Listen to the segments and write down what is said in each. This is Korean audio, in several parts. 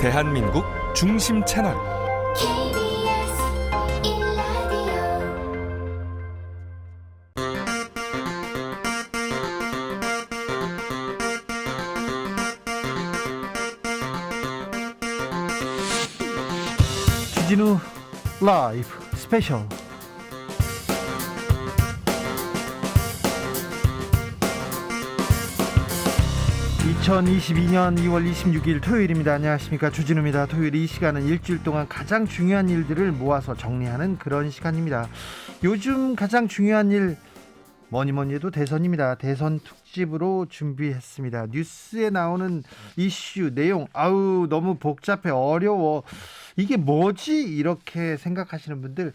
대한민국 중심 채널 KBS 1라디오 주진우 라이브 스페셜 2022년 2월 26일 토요일입니다. 안녕하십니까, 주진우입니다. 토요일 이 시간은 일주일 동안 가장 중요한 일들을 모아서 정리하는 그런 시간입니다. 요즘 가장 중요한 일 뭐니 해도 대선입니다. 대선 특집으로 준비했습니다. 뉴스에 나오는 이슈 내용 너무 복잡해, 어려워, 이게 뭐지 이렇게 생각하시는 분들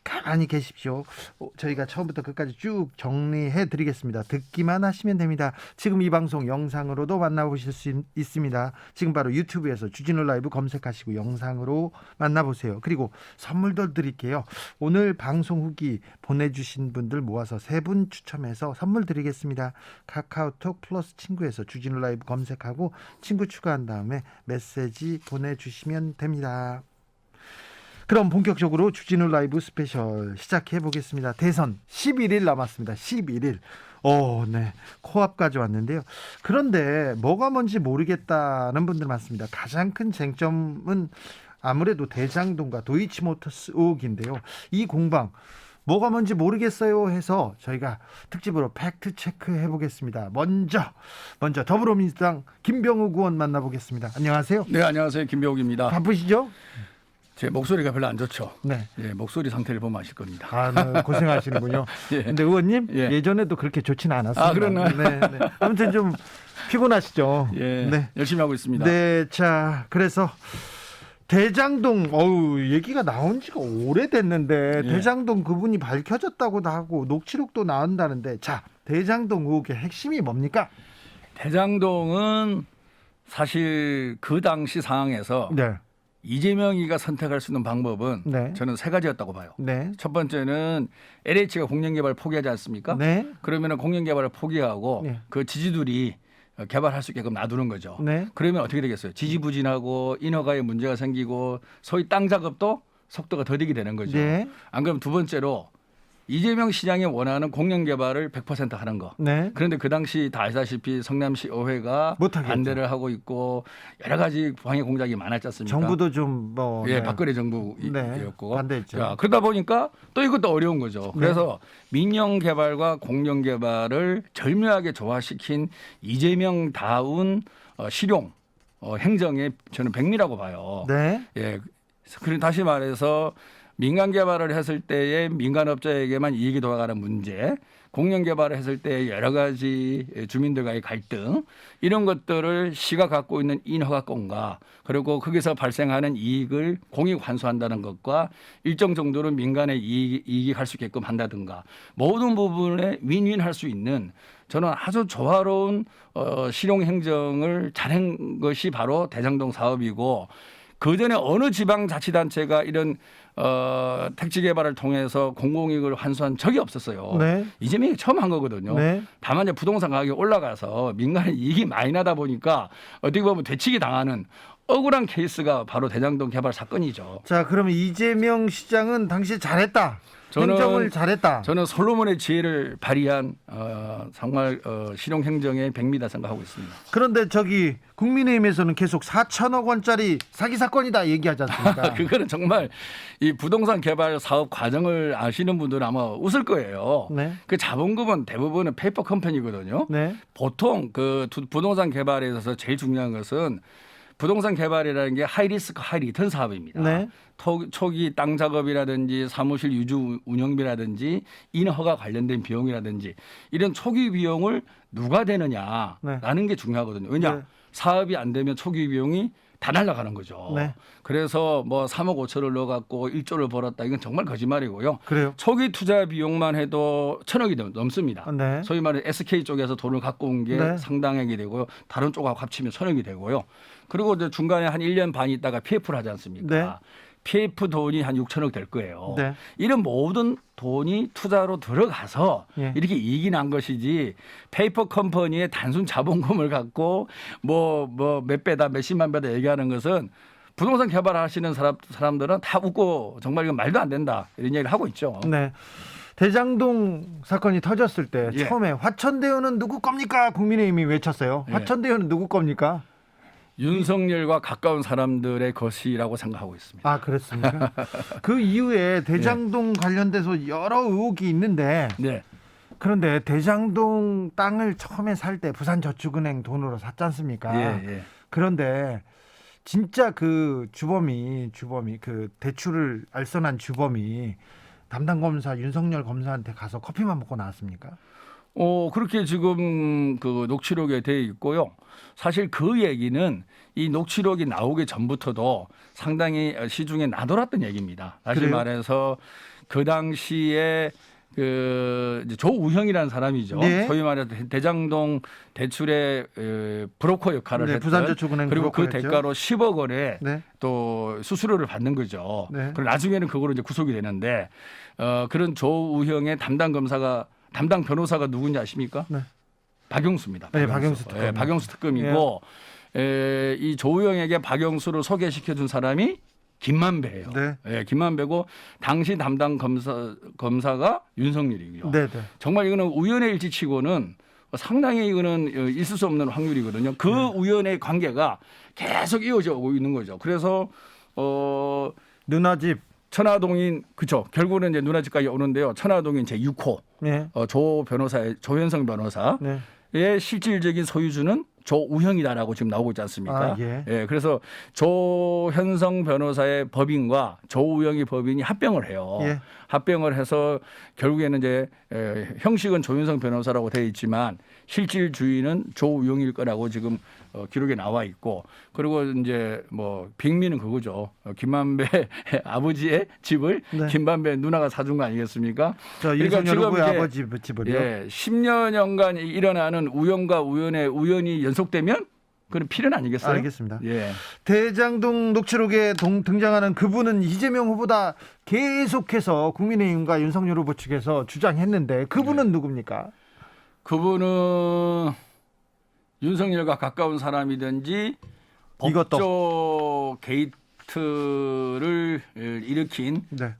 가만히 계십시오. 저희가 처음부터 끝까지 쭉 정리해 드리겠습니다. 듣기만 하시면 됩니다. 지금 이 방송 영상으로도 만나보실 수 있습니다. 지금 바로 유튜브에서 주진우 라이브 검색하시고 영상으로 만나보세요. 그리고 선물도 드릴게요. 오늘 방송 후기 보내주신 분들 모아서 3분 추첨해서 선물 드리겠습니다. 카카오톡 플러스 친구에서 주진우 라이브 검색하고 친구 추가한 다음에 메시지 보내주시면 됩니다. 그럼 본격적으로 주진우 라이브 스페셜 시작해 보겠습니다. 대선 11일 남았습니다. 11일. 네. 코앞까지 왔는데요. 그런데 뭐가 뭔지 모르겠다는 분들 많습니다. 가장 큰 쟁점은 아무래도 대장동과 도이치모터스 의혹인데요. 이 공방 뭐가 뭔지 모르겠어요 해서 저희가 특집으로 팩트 체크해 보겠습니다. 먼저 더불어민주당 김병욱 의원 만나보겠습니다. 안녕하세요. 네, 안녕하세요. 김병욱입니다. 바쁘시죠? 제 목소리가 별로 안 좋죠. 네. 예, 목소리 상태를 보면 아실 겁니다. 네, 고생하시는군요. 예. 근데 의원님 예. 예전에도 그렇게 좋지는 않았습니다. 그러나요? 네. 아무튼 좀 피곤하시죠. 예, 네. 열심히 하고 있습니다. 네, 자, 그래서 대장동 얘기가 나온 지가 오래됐는데 예. 대장동 그분이 밝혀졌다고도 하고 녹취록도 나온다는데, 자, 대장동 의혹의 핵심이 뭡니까? 대장동은 사실 그 당시 상황에서 네. 이재명이가 선택할 수 있는 방법은 네. 저는 3가지였다고 봐요. 네. 첫 번째는 LH가 공영개발 포기하지 않습니까? 네. 그러면 공영개발을 포기하고 네. 그 지주들이 개발할 수 있게끔 놔두는 거죠. 네. 그러면 어떻게 되겠어요? 지지부진하고 인허가에 문제가 생기고 소위 땅 작업도 속도가 더디게 되는 거죠. 네. 안 그러면 두 번째로 이재명 시장이 원하는 공영 개발을 100% 하는 거. 네. 그런데 그 당시 다 아시다시피 성남시 의회가 못하겠죠. 반대를 하고 있고 여러 가지 방해 공작이 많았지 않습니까? 정부도 좀 예, 네. 박근혜 정부였고. 네, 반대했죠. 자, 그러다 보니까 또 이것도 어려운 거죠. 그래서 민영 개발과 공영 개발을 절묘하게 조화시킨 이재명다운 실용 행정의 저는 백미라고 봐요. 네. 예. 그리고 다시 말해서 민간 개발을 했을 때에 민간업자에게만 이익이 돌아가는 문제, 공영 개발을 했을 때 여러 가지 주민들과의 갈등, 이런 것들을 시가 갖고 있는 인허가권과 그리고 거기서 발생하는 이익을 공익 환수한다는 것과 일정 정도로 민간의 이익이 갈 수 있게끔 한다든가 모든 부분에 윈윈할 수 있는, 저는 아주 조화로운 실용 행정을 잘한 것이 바로 대장동 사업이고, 그전에 어느 지방자치단체가 이런 택지 개발을 통해서 공공이익을 환수한 적이 없었어요. 네. 이재명이 처음 한 거거든요. 네. 다만 이제 부동산 가격이 올라가서 민간의 이익이 많이 나다 보니까 어떻게 보면 되치기 당하는 억울한 케이스가 바로 대장동 개발 사건이죠. 자, 그러면 이재명 시장은 당시 잘했다. 행정을 잘했다. 저는 솔로몬의 지혜를 발휘한 정말 실용 행정의 백미다 생각하고 있습니다. 그런데 국민의힘에서는 계속 4천억 원짜리 사기 사건이다 얘기하지 않습니까? 그거는 정말 이 부동산 개발 사업 과정을 아시는 분들은 아마 웃을 거예요. 네. 그 자본금은 대부분은 페이퍼 컴퍼니거든요. 네. 보통 그 부동산 개발에 있어서 제일 중요한 것은 부동산 개발이라는 게 하이 리스크 하이 리턴 사업입니다. 네. 초기 땅 작업이라든지 사무실 유주 운영비라든지 인허가 관련된 비용이라든지 이런 초기 비용을 누가 되느냐라는 게 중요하거든요. 왜냐? 네. 사업이 안 되면 초기 비용이 다 날아가는 거죠. 네. 그래서 뭐 3억 5천을 넣어갖고 1조를 벌었다. 이건 정말 거짓말이고요. 그래요? 초기 투자 비용만 해도 1,000억이 넘습니다. 네. 소위 말해 SK 쪽에서 돈을 갖고 온 게 네. 상당액이 되고요. 다른 쪽하고 합치면 1,000억이 되고요. 그리고 이제 중간에 한 1년 반 있다가 PF를 하지 않습니까? 네. PF 돈이 한 6천억 될 거예요. 네. 이런 모든 돈이 투자로 들어가서 예. 이렇게 이익이 난 것이지 페이퍼 컴퍼니의 단순 자본금을 갖고 뭐 몇 배다 몇십만 배다 얘기하는 것은 부동산 개발하시는 사람들은 다 웃고 정말 이건 말도 안 된다 이런 얘기를 하고 있죠. 네. 대장동 사건이 터졌을 때 예. 처음에 화천대유는 누구 겁니까? 국민의힘이 외쳤어요. 예. 화천대유는 누구 겁니까? 윤석열과 가까운 사람들의 것이라고 생각하고 있습니다. 아, 그렇습니까? 그 이후에 대장동 관련돼서 여러 의혹이 있는데 네. 그런데 대장동 땅을 처음에 살 때 부산저축은행 돈으로 샀지 않습니까? 예. 그런데 진짜 그 주범이 그 대출을 알선한 주범이 담당 검사 윤석열 검사한테 가서 커피만 먹고 나왔습니까? 그렇게 지금 그 녹취록에 돼 있고요. 사실 그 얘기는 이 녹취록이 나오기 전부터도 상당히 시중에 나돌았던 얘기입니다. 다시 그래요? 말해서 그 당시에 그 이제 조우형이라는 사람이죠. 네. 소위 말해서 대장동 대출의 브로커 역할을 네, 했던 부산저축은행 그리고 그 브로커였죠. 대가로 10억 원의 네. 또 수수료를 받는 거죠. 네. 그리고 나중에는 그거로 이제 구속이 되는데 그런 조우형의 담당 변호사가 누군지 아십니까? 네. 박영수입니다. 네, 박영수 특검. 예, 박영수 특검이고 이 조우형에게 박영수를 소개시켜 준 사람이 김만배예요. 네. 예, 김만배고 당시 담당 검사가 윤석열이고요. 네, 네. 정말 이거는 우연의 일치치고는 상당히 이거는 있을 수 없는 확률이거든요. 그 우연의 관계가 계속 이어져 오고 있는 거죠. 그래서 누나 집. 천화동인 그쵸. 결국은 이제 누나집까지 오는데요. 천화동인 제 6호 네. 조현성 변호사의 네. 실질적인 소유주는 조우형이다라고 지금 나오고 있지 않습니까? 아, 예. 그래서 조현성 변호사의 법인과 조우형의 법인이 합병을 해요. 예. 합병을 해서 결국에는 이제 형식은 조현성 변호사라고 되어 있지만 실질 주인은 조우형일 거라고 지금 기록에 나와 있고 그리고 이제 뭐 빅미는 그거죠. 김만배 아버지의 집을 네. 김만배 누나가 사준 거 아니겠습니까? 저 윤석열 후보의 아버지 집을요. 예, 10년간 일어나는 우연과 우연이 연속되면 그건 필연 아니겠어요? 알겠습니다. 예. 대장동 녹취록에 등장하는 그분은 이재명 후보다 계속해서 국민의힘과 윤석열 후보 측에서 주장했는데 그분은 누굽니까? 그분은 윤석열과 가까운 사람이든지 법조 게이트를 일으킨 네.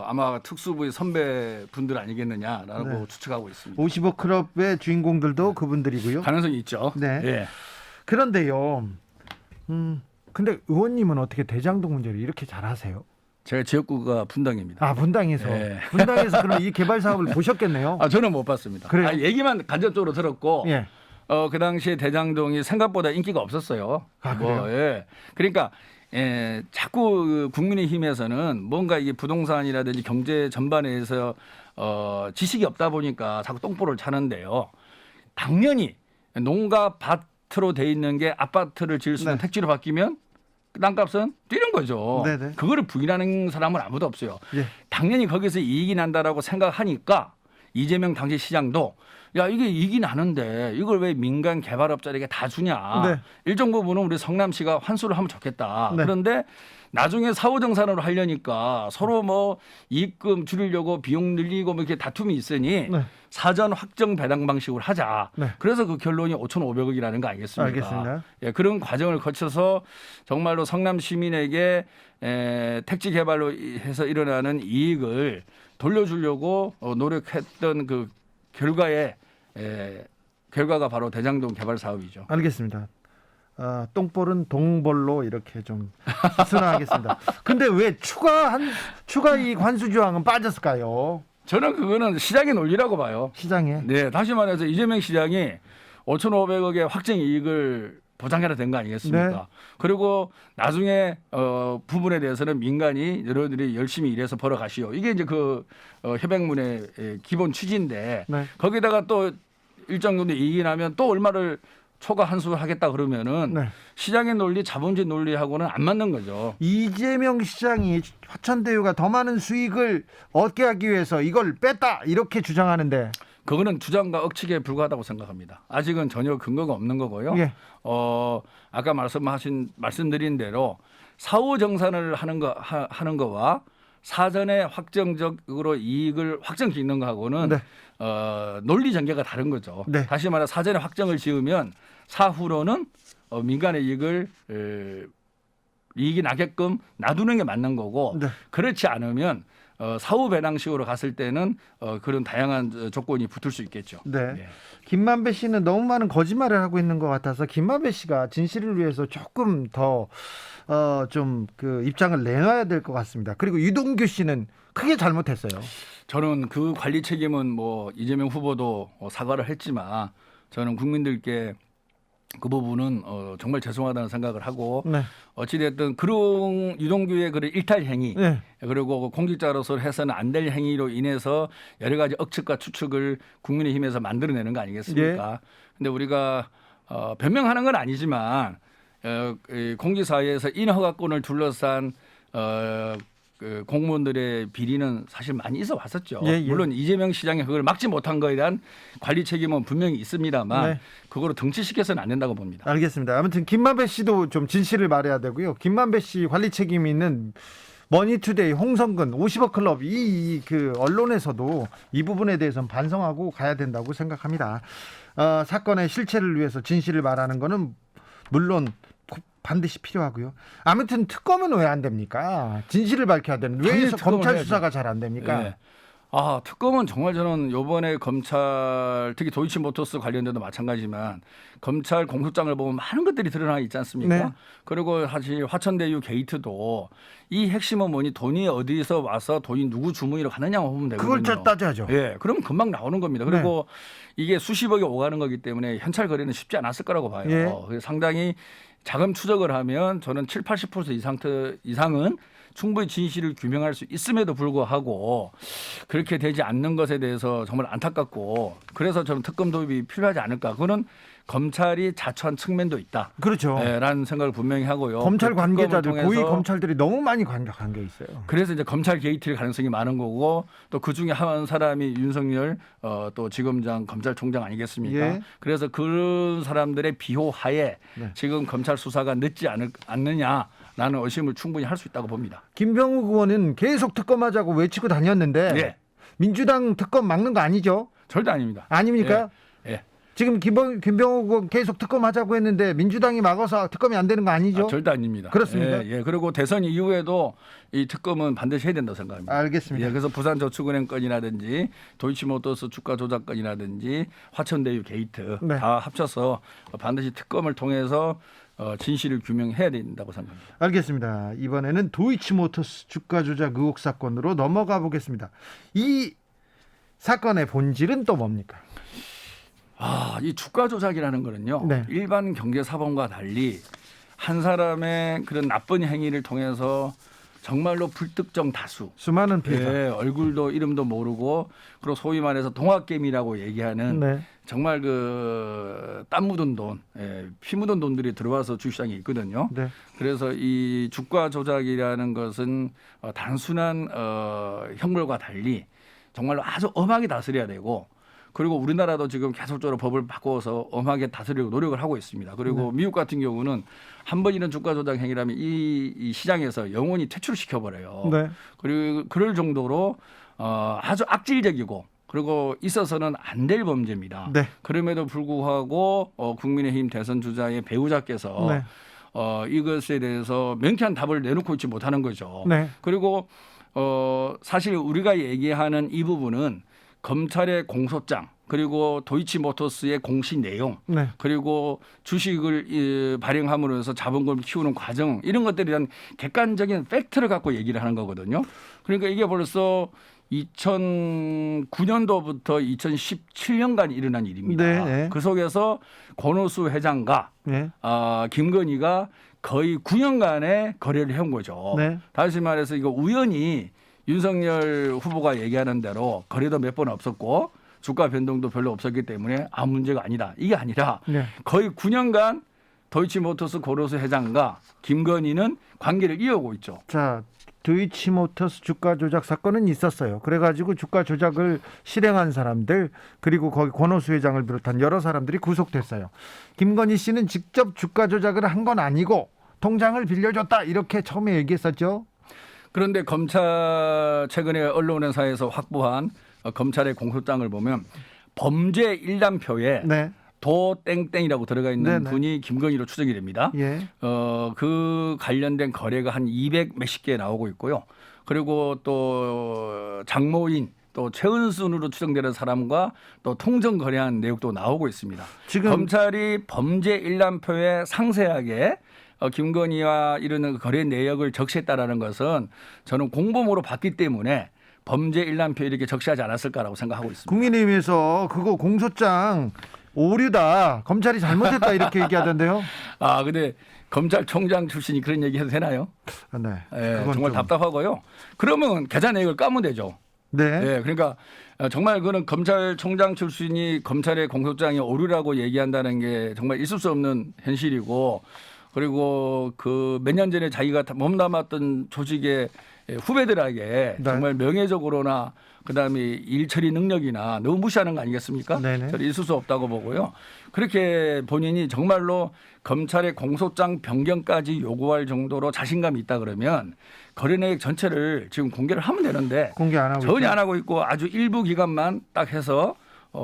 아마 특수부의 선배분들 아니겠느냐라고 네. 추측하고 있습니다. 55 클럽의 주인공들도 그분들이고요. 가능성이 있죠. 네. 예. 그런데요. 근데 의원님은 어떻게 대장동 문제를 이렇게 잘 아세요? 제가 지역구가 분당입니다. 아, 분당에서. 예. 분당에서 그럼 이 개발 사업을 보셨겠네요. 저는 못 봤습니다. 그래요? 얘기만 간접적으로 들었고 예. 그 당시에 대장동이 생각보다 인기가 없었어요. 아, 그래요? 예. 그러니까 자꾸 그 국민의힘에서는 뭔가 이게 부동산이라든지 경제 전반에서 지식이 없다 보니까 자꾸 똥볼을 차는데요. 당연히 농가 밭으로 돼 있는 게 아파트를 지을 수 있는 네. 택지로 바뀌면 땅값은 뛰는 거죠. 네네. 그거를 부인하는 사람은 아무도 없어요. 예. 당연히 거기서 이익이 난다라고 생각하니까 이재명 당시 시장도 야 이게 이익이 나는데 이걸 왜 민간 개발업자에게 다 주냐. 네. 일정 부분은 우리 성남시가 환수를 하면 좋겠다. 네. 그런데 나중에 사후정산으로 하려니까 서로 뭐 이익금 줄이려고 비용 늘리고 뭐 이렇게 다툼이 있으니 네. 사전 확정 배당 방식으로 하자. 네. 그래서 그 결론이 5,500억이라는 거 아니겠습니까? 알겠습니다. 예, 그런 과정을 거쳐서 정말로 성남 시민에게 택지 개발로 해서 일어나는 이익을 돌려주려고 노력했던 그 결과가 바로 대장동 개발 사업이죠. 알겠습니다. 똥볼은 동볼로 이렇게 좀 순화하겠습니다. 근데 왜 추가 이익 환수 조항은 빠졌을까요? 저는 그거는 시장의 논리라고 봐요. 시장에. 네, 다시 말해서 이재명 시장이 5,500억의 확정 이익을 보장해라 된 거 아니겠습니까? 네. 그리고 나중에 부분에 대해서는 민간이 여러분들이 열심히 일해서 벌어가시오. 이게 이제 그 협약문의 기본 취지인데 네. 거기다가 또 일정 정도 이익이 나면 또 얼마를 초과 환수하겠다 그러면은 네. 시장의 논리, 자본주의 논리하고는 안 맞는 거죠. 이재명 시장이 화천대유가 더 많은 수익을 얻게 하기 위해서 이걸 뺐다 이렇게 주장하는데 그거는 주장과 억측에 불과하다고 생각합니다. 아직은 전혀 근거가 없는 거고요. 예. 아까 말씀드린 대로 사후 정산을 하는 거와 사전에 확정적으로 이익을 확정 짓는 거하고는 네. 논리 전개가 다른 거죠. 네. 다시 말해 사전에 확정을 지으면 사후로는 민간의 이익이 나게끔 놔두는 게 맞는 거고 네. 그렇지 않으면 사후 배당식으로 갔을 때는 그런 다양한 조건이 붙을 수 있겠죠. 네. 예. 김만배 씨는 너무 많은 거짓말을 하고 있는 것 같아서 김만배 씨가 진실을 위해서 조금 더 좀 그 입장을 내놔야 될 것 같습니다. 그리고 유동규 씨는 크게 잘못했어요. 저는 그 관리 책임은 뭐 이재명 후보도 사과를 했지만 저는 국민들께 그 부분은 정말 죄송하다는 생각을 하고 네. 어찌됐든 그런 유동규의 그런 일탈 행위 네. 그리고 공직자로서 해서는 안 될 행위로 인해서 여러 가지 억측과 추측을 국민의힘에서 만들어내는 거 아니겠습니까? 근데 우리가 변명하는 건 아니지만 이 공직사회에서 인허가권을 둘러싼 그 공무원들의 비리는 사실 많이 있어 왔었죠. 예, 예. 물론 이재명 시장이 그걸 막지 못한 거에 대한 관리 책임은 분명히 있습니다만 네. 그거로 등치시켜서는 안 된다고 봅니다. 알겠습니다. 아무튼 김만배 씨도 좀 진실을 말해야 되고요. 김만배 씨 관리 책임이 있는 머니투데이, 홍성근, 50억 클럽 그 언론에서도 이 부분에 대해서는 반성하고 가야 된다고 생각합니다. 사건의 실체를 위해서 진실을 말하는 거는 물론 반드시 필요하고요. 아무튼 특검은 왜 안 됩니까? 진실을 밝혀야 되는데 왜 당연히 특검을 검찰 해야죠. 수사가 잘 안 됩니까? 예. 특검은 정말 저는 이번에 검찰 특히 도이치모터스 관련돼도 마찬가지지만 검찰 공소장을 보면 많은 것들이 드러나 있지 않습니까? 네. 그리고 사실 화천대유 게이트도 이 핵심은 뭐니 돈이 어디서 와서 돈이 누구 주머니로 가느냐만 보면 되거든요. 그걸 따져야죠. 예, 그럼 금방 나오는 겁니다. 그리고 이게 수십억이 오가는 거기 때문에 현찰 거래는 쉽지 않았을 거라고 봐요. 예. 그래서 상당히 자금 추적을 하면 저는 70-80% 이상은 충분히 진실을 규명할 수 있음에도 불구하고 그렇게 되지 않는 것에 대해서 정말 안타깝고 그래서 저는 특검 도입이 필요하지 않을까. 그거는 검찰이 자초한 측면도 있다. 그렇죠. 라는 생각을 분명히 하고요. 검찰 그 관계자들, 특검을 고위 통해서 검찰들이 너무 많이 관계 있어요. 그래서 이제 검찰 게이트일 가능성이 많은 거고 또 그 중에 한 사람이 윤석열 또 지검장 검찰총장 아니겠습니까? 예. 그래서 그런 사람들의 비호하에 네. 지금 검찰 수사가 늦지 않느냐라는 의심을 충분히 할 수 있다고 봅니다. 김병욱 의원은 계속 특검하자고 외치고 다녔는데 예. 민주당 특검 막는 거 아니죠? 절대 아닙니다. 아닙니까? 예. 지금 김병욱 의원 계속 특검하자고 했는데 민주당이 막아서 특검이 안 되는 거 아니죠? 절대 아닙니다. 그렇습니까? 예. 그리고 대선 이후에도 이 특검은 반드시 해야 된다고 생각합니다. 알겠습니다. 예, 그래서 부산저축은행 건이라든지 도이치모터스 주가 조작 건이라든지 화천대유 게이트 네. 다 합쳐서 반드시 특검을 통해서 진실을 규명해야 된다고 생각합니다. 알겠습니다. 이번에는 도이치모터스 주가 조작 의혹 사건으로 넘어가 보겠습니다. 이 사건의 본질은 또 뭡니까? 이 주가 조작이라는 거는요. 네. 일반 경제사범과 달리 한 사람의 그런 나쁜 행위를 통해서 정말로 불특정 다수 수많은 피해자. 예, 얼굴도 이름도 모르고 그리고 소위 말해서 동학개미라고 얘기하는 네. 정말 그 땀 묻은 돈, 피 묻은 돈들이 들어와서 주시장에 있거든요. 네. 그래서 이 주가 조작이라는 것은 단순한 형벌과 달리 정말로 아주 엄하게 다스려야 되고 그리고 우리나라도 지금 계속적으로 법을 바꿔서 엄하게 다스리려고 노력을 하고 있습니다. 그리고 미국 같은 경우는 한 번 이런 주가 조작 행위라면 이 시장에서 영원히 퇴출시켜 버려요. 네. 그리고 그럴 정도로 아주 악질적이고 그리고 있어서는 안 될 범죄입니다. 네. 그럼에도 불구하고 국민의힘 대선 주자의 배우자께서 네. 이것에 대해서 명쾌한 답을 내놓고 있지 못하는 거죠. 네. 그리고 사실 우리가 얘기하는 이 부분은 검찰의 공소장 그리고 도이치모터스의 공시 내용 네. 그리고 주식을 발행함으로 해서 자본금을 키우는 과정 이런 것들에 대한 객관적인 팩트를 갖고 얘기를 하는 거거든요. 그러니까 이게 벌써 2009년도부터 2017년간 일어난 일입니다. 네, 네. 그 속에서 권오수 회장과 네. 김건희가 거의 9년간의 거래를 해온 거죠. 네. 다시 말해서 이거 우연히 윤석열 후보가 얘기하는 대로 거래도 몇 번 없었고 주가 변동도 별로 없었기 때문에 아무 문제가 아니다. 이게 아니라 네. 거의 9년간 도이치모터스 고로스 회장과 김건희는 관계를 이어오고 있죠. 자, 도이치모터스 주가 조작 사건은 있었어요. 그래가지고 주가 조작을 실행한 사람들 그리고 거기 권오수 회장을 비롯한 여러 사람들이 구속됐어요. 김건희 씨는 직접 주가 조작을 한 건 아니고 통장을 빌려줬다 이렇게 처음에 얘기했었죠. 그런데 검찰 최근에 언론사에서 확보한 검찰의 공소장을 보면 범죄 일람표에 네. 도 땡땡이라고 들어가 있는 네네. 분이 김건희로 추정이 됩니다. 예. 그 관련된 거래가 한 200 몇십 개 나오고 있고요. 그리고 또 장모인 또 최은순으로 추정되는 사람과 또 통정 거래한 내용도 나오고 있습니다. 지금 검찰이 범죄 일람표에 상세하게 김건희와 이런 거래 내역을 적시했다라는 것은 저는 공범으로 봤기 때문에 범죄 일람표 이렇게 적시하지 않았을까라고 생각하고 있습니다. 국민의힘에서 그거 공소장 오류다. 검찰이 잘못했다 이렇게 얘기하던데요. 아, 근데 검찰총장 출신이 그런 얘기 해도 되나요? 네. 예, 그건 정말 좀- 답답하고요. 그러면 계좌 내역을 까면 되죠. 네. 예, 그러니까 정말 그는 검찰총장 출신이 검찰의 공소장이 오류라고 얘기한다는 게 정말 있을 수 없는 현실이고 그리고 그 몇 년 전에 자기가 몸담았던 조직의 후배들에게 네. 정말 명예적으로나 그다음에 일 처리 능력이나 너무 무시하는 거 아니겠습니까? 네네. 저는 있을 수 없다고 보고요. 그렇게 본인이 정말로 검찰의 공소장 변경까지 요구할 정도로 자신감이 있다 그러면 거래 내역 전체를 지금 공개를 하면 되는데 공개 안 하고 전혀 있죠. 안 하고 있고 아주 일부 기간만 딱 해서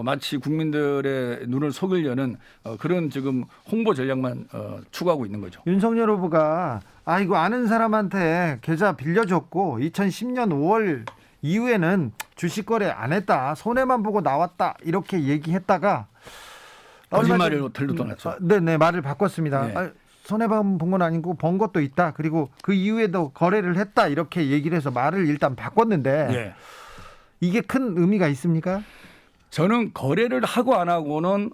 마치 국민들의 눈을 속이려는 그런 지금 홍보 전략만 추구하고 있는 거죠. 윤석열 후보가 이거 아는 사람한테 계좌 빌려줬고 2010년 5월 이후에는 주식 거래 안 했다. 손해만 보고 나왔다. 이렇게 얘기했다가 거짓말로 들로 떠났죠. 네네 말을 바꿨습니다. 네. 손해만 본 건 아니고 번 것도 있다. 그리고 그 이후에도 거래를 했다. 이렇게 얘기를 해서 말을 일단 바꿨는데 예. 이게 큰 의미가 있습니까? 저는 거래를 하고 안 하고는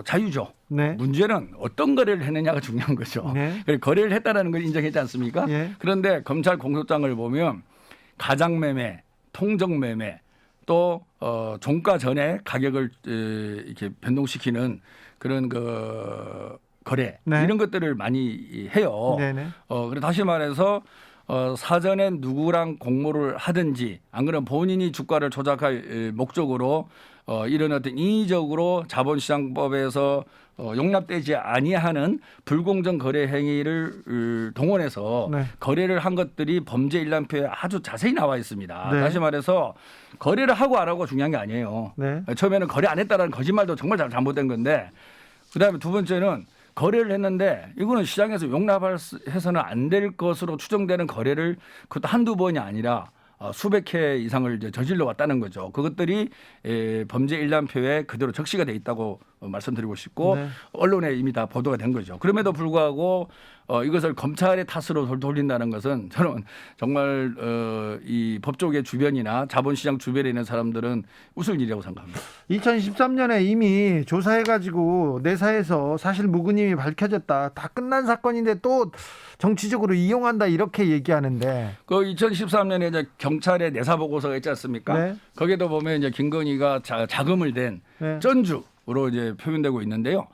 자유죠. 네. 문제는 어떤 거래를 했느냐가 중요한 거죠. 네. 그래서 거래를 했다라는 걸 인정했지 않습니까? 예. 그런데 검찰 공소장을 보면 가장매매, 통정매매 또 종가 전에 가격을 이렇게 변동시키는 그런 그 거래 네. 이런 것들을 많이 해요. 네네. 그래 다시 말해서 사전에 누구랑 공모를 하든지 안 그러면 본인이 주가를 조작할 목적으로 이런 어떤 인위적으로 자본시장법에서 용납되지 아니하는 불공정 거래 행위를 동원해서 네. 거래를 한 것들이 범죄 일람표에 아주 자세히 나와 있습니다. 네. 다시 말해서 거래를 하고 안 하고 중요한 게 아니에요. 네. 처음에는 거래 안 했다라는 거짓말도 정말 잘못된 건데 그다음에 두 번째는 거래를 했는데 이거는 시장에서 용납해서는 안 될 것으로 추정되는 거래를 그것도 한두 번이 아니라 수백 회 이상을 이제 저질러 왔다는 거죠. 그것들이 범죄 일람표에 그대로 적시가 돼 있다고 말씀드리고 싶고 네. 언론에 이미 다 보도가 된 거죠. 그럼에도 불구하고 이것을 검찰의 탓으로 돌린다는 것은 저는 정말 이 법조계 주변이나 자본시장 주변에 있는 사람들은 웃을 일이라고 생각합니다. 2013년에 이미 조사해가지고 내사에서 사실 무근임이 밝혀졌다. 다 끝난 사건인데 또 정치적으로 이용한다 이렇게 얘기하는데. 그 2013년에 이제 경찰의 내사 보고서가 있지 않습니까? 네. 거기에도 보면 이제 김건희가 자금을 댄 네. 전주로 이제 표현되고 있는데요.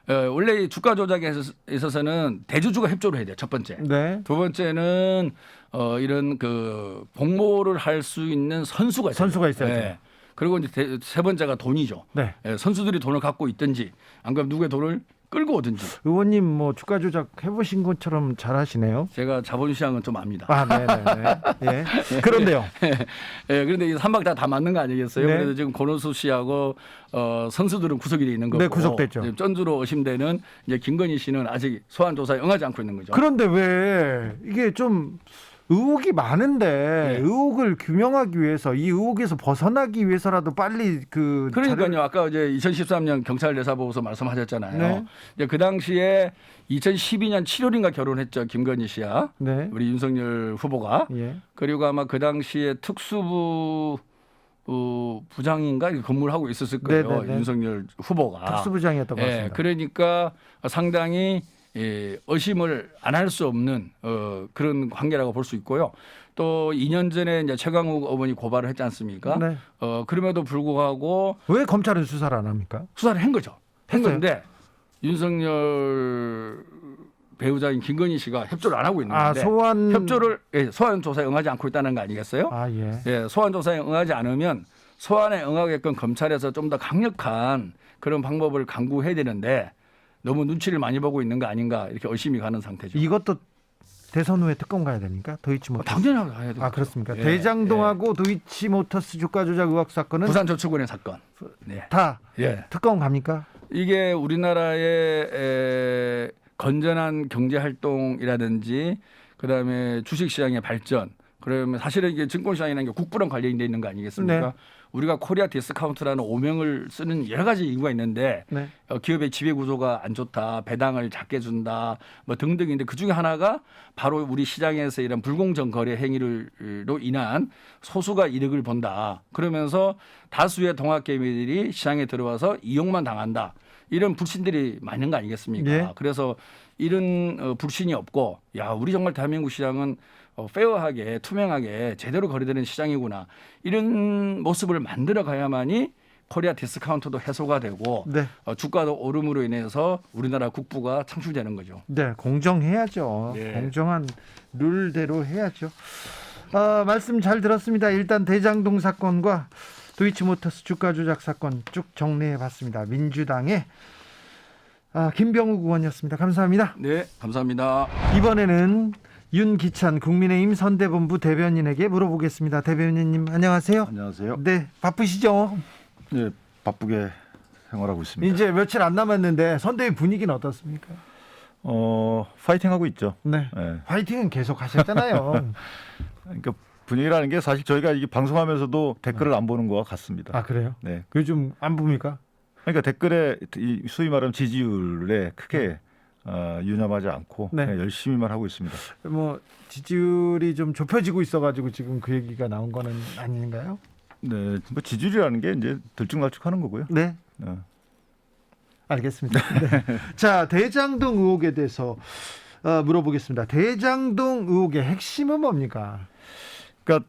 원래 이 주가 조작에 있어서는 대주주가 협조를 해야 돼요. 첫 번째. 네. 두 번째는 이런 그 공모를 할 수 있는 선수가 있어요. 선수가 있어야죠. 그리고 이제 세 번째가 돈이죠. 네. 선수들이 돈을 갖고 있든지 안 그러면 누구의 돈을 끌고 오든지. 의원님 뭐 주가 조작 해보신 것처럼 잘하시네요. 제가 자본시장은 좀 압니다. 네네네. 예. 그런데요. 예, 그런데 이 3박 다 맞는 거 아니겠어요? 네. 그래서 지금 권오수 씨하고 선수들은 구속이 돼 있는 거고, 네, 구속됐죠. 지금 전주로 의심되는 이제 김건희 씨는 아직 소환 조사에 응하지 않고 있는 거죠. 그런데 왜 이게 좀 의혹이 많은데 네. 의혹을 규명하기 위해서 이 의혹에서 벗어나기 위해서라도 빨리 그 그러니까요. 아까 이제 2013년 경찰 내사 보고서 말씀하셨잖아요. 네. 이제 그 당시에 2012년 7월인가 결혼했죠. 김건희 씨야. 네. 우리 윤석열 후보가. 예. 그리고 아마 그 당시에 특수부 부장인가 건물을 하고 있었을 거예요. 네네네. 윤석열 후보가. 특수부장이었던 것 같습니다. 그러니까 상당히 의심을 안 할 수 없는 그런 관계라고 볼 수 있고요. 또 2년 전에 이제 최강욱 어머니 고발을 했지 않습니까? 네. 그럼에도 불구하고 왜 검찰은 수사를 안 합니까? 수사를 한 거죠. 한 했어요? 건데 윤석열 배우자인 김건희 씨가 협조를 안 하고 있는 건데 소환 조사에 응하지 않고 있다는 거 아니겠어요? 예, 소환 조사에 응하지 않으면 소환에 응하게끔 검찰에서 좀 더 강력한 그런 방법을 강구해야 되는데 너무 눈치를 많이 보고 있는 거 아닌가 이렇게 의심이 가는 상태죠. 이것도 대선 후에 특검 가야 됩니까? 도이치모터스. 당연히 가야 돼요. 그렇습니까? 예, 대장동하고 도이치모터스 주가 조작 의혹 사건은 부산저축은행 사건. 네. 다 예. 특검 갑니까? 이게 우리나라의 건전한 경제 활동이라든지 그다음에 주식 시장의 발전 그러면 사실은 이게 증권 시장이라는 게 국부랑 관련돼 있는 거 아니겠습니까? 네. 우리가 코리아 디스카운트라는 오명을 쓰는 여러 가지 이유가 있는데 네. 기업의 지배 구조가 안 좋다, 배당을 작게 준다, 뭐 등등인데 그 중에 하나가 바로 우리 시장에서 이런 불공정 거래 행위로 인한 소수가 이득을 본다. 그러면서 다수의 동학개미들이 시장에 들어와서 이용만 당한다. 이런 불신들이 많은 거 아니겠습니까? 예. 그래서 이런 불신이 없고, 야 우리 정말 대한민국 시장은 페어하게 투명하게 제대로 거래되는 시장이구나 이런 모습을 만들어 가야만이 코리아 디스카운트도 해소가 되고 네. 주가도 오름으로 인해서 우리나라 국부가 창출되는 거죠. 네, 공정해야죠. 네. 공정한 룰대로 해야죠. 말씀 잘 들었습니다. 일단 대장동 사건과 도이치모터스 주가 조작 사건 쭉 정리해봤습니다. 민주당의 김병욱 의원이었습니다. 감사합니다. 네, 감사합니다. 이번에는 윤기찬 국민의힘 선대본부 대변인에게 물어보겠습니다. 대변인님 안녕하세요. 안녕하세요. 네, 바쁘시죠? 네, 바쁘게 생활하고 있습니다. 이제 며칠 안 남았는데 선대위 분위기는 어떻습니까? 파이팅 하고 있죠. 네, 네. 화이팅은 계속 하셨잖아요. 그러니까 분위기라는 게 사실 저희가 이게 방송하면서도 댓글을 안 보는 것과 같습니다. 그래요? 네. 요즘 안 봅니까? 그러니까 댓글에 소위 말하면 지지율에 크게 유념하지 않고 네. 그냥 열심히만 하고 있습니다. 뭐 지지율이 좀 좁혀지고 있어가지고 지금 그 얘기가 나온 거는 아닌가요? 네, 뭐 지지율이라는 게 이제 들쭉날쭉하는 거고요. 네, 알겠습니다. 네. 자, 대장동 의혹에 대해서 물어보겠습니다. 대장동 의혹의 핵심은 뭡니까? 그러니까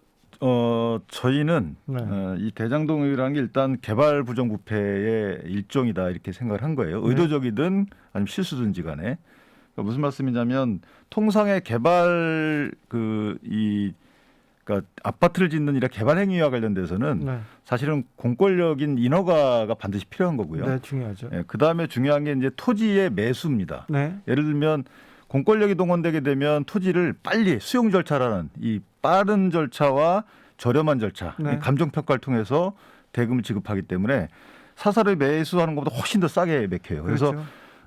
저희는 네. 이 대장동 의혹이라는 게 일단 개발 부정부패의 일종이다 이렇게 생각을 한 거예요. 네. 의도적이든 아니면 실수든지 간에. 그러니까 무슨 말씀이냐면 통상의 개발 그러니까 아파트를 짓는 이런 개발 행위와 관련돼서는 네, 사실은 공권력인 인허가가 반드시 필요한 거고요. 네, 중요하죠. 그 다음에 중요한 게 이제 토지의 매수입니다. 네, 예를 들면 공권력이 동원되게 되면 토지를 빨리 수용 절차라는 이 빠른 절차와 저렴한 절차, 네. 이 감정평가를 통해서 대금을 지급하기 때문에 사설에 매수하는 것보다 훨씬 더 싸게 매겨요. 그래서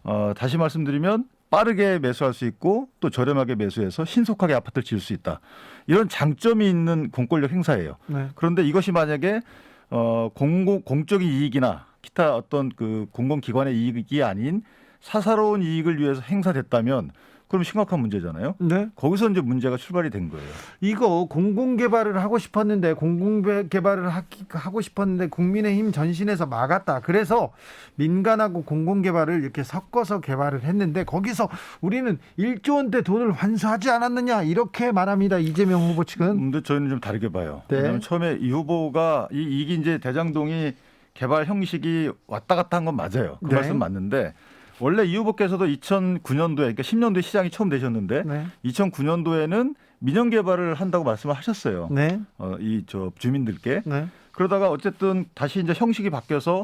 그렇죠. 다시 말씀드리면 빠르게 매수할 수 있고 또 저렴하게 매수해서 신속하게 아파트를 지을 수 있다. 이런 장점이 있는 공권력 행사예요. 네, 그런데 이것이 만약에 공적인 이익이나 기타 어떤 그 공공기관의 이익이 아닌 사사로운 이익을 위해서 행사됐다면 그럼 심각한 문제잖아요. 네. 거기서 이제 문제가 출발이 된 거예요. 이거 공공개발을 하고 싶었는데 하고 싶었는데 국민의힘 전신에서 막았다. 그래서 민간하고 공공개발을 이렇게 섞어서 개발을 했는데 거기서 우리는 1조 원대 돈을 환수하지 않았느냐 이렇게 말합니다. 이재명 후보 측은. 근데 저희는 좀 다르게 봐요. 네. 왜냐하면 처음에 이 후보가 이게 이제 대장동이 개발 형식이 왔다 갔다 한 건 맞아요. 그 네. 말씀 맞는데 원래 이 후보께서도 2009년도에 그러니까 10년도에 시장이 처음 되셨는데 네. 2009년도에는 민영 개발을 한다고 말씀을 하셨어요. 네. 주민들께. 네. 그러다가 어쨌든 다시 이제 형식이 바뀌어서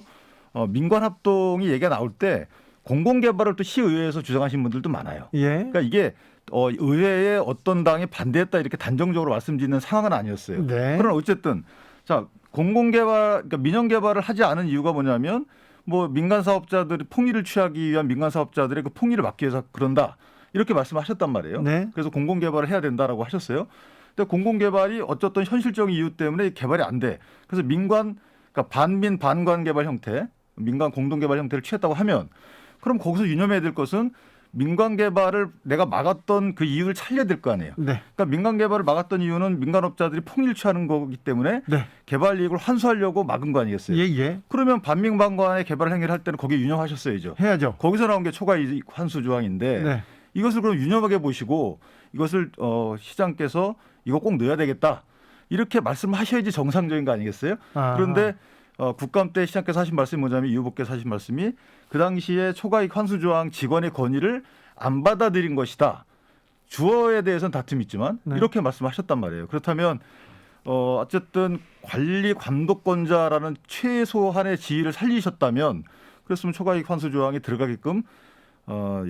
민관 합동이 얘기가 나올 때 공공 개발을 또 시의회에서 주장하신 분들도 많아요. 예. 그러니까 이게 의회에 어떤 당이 반대했다 이렇게 단정적으로 말씀드리는 상황은 아니었어요. 네. 그러나 어쨌든 자 공공 개발 그러니까 민영 개발을 하지 않은 이유가 뭐냐면 뭐 민간 사업자들이 폭리를 취하기 위한 민간 사업자들의 그 폭리를 막기 위해서 그런다 이렇게 말씀하셨단 말이에요. 네. 그래서 공공 개발을 해야 된다라고 하셨어요. 근데 공공 개발이 어쨌든 현실적인 이유 때문에 개발이 안 돼. 그래서 민관 그러니까 반민 반관 개발 형태, 민간 공동 개발 형태를 취했다고 하면 그럼 거기서 유념해야 될 것은 민간 개발을 내가 막았던 그 이유를 찾아야 될 거 아니에요. 네. 그러니까 민간 개발을 막았던 이유는 민간업자들이 폭리를 취하는 거기 때문에 네. 개발 이익을 환수하려고 막은 거 아니겠어요? 예. 그러면 반민반관의 개발 행위를 할 때는 거기에 유념하셨어야죠. 해야죠. 거기서 나온 게 초과 이익 환수 조항인데 네. 이것을 그럼 유념하게 보시고 이것을 시장께서 이거 꼭 넣어야 되겠다 이렇게 말씀하셔야지 정상적인 거 아니겠어요? 아. 그런데 국감 때 시장께서 하신 말씀이 뭐냐면 이 후보께서 하신 말씀이 그 당시에 초과이익 환수조항 직원의 건의를 안 받아들인 것이다. 주어에 대해서는 다툼이 있지만 네. 이렇게 말씀하셨단 말이에요. 그렇다면 어쨌든 관리 감독권자라는 최소한의 지위를 살리셨다면 그랬으면 초과이익 환수조항이 들어가게끔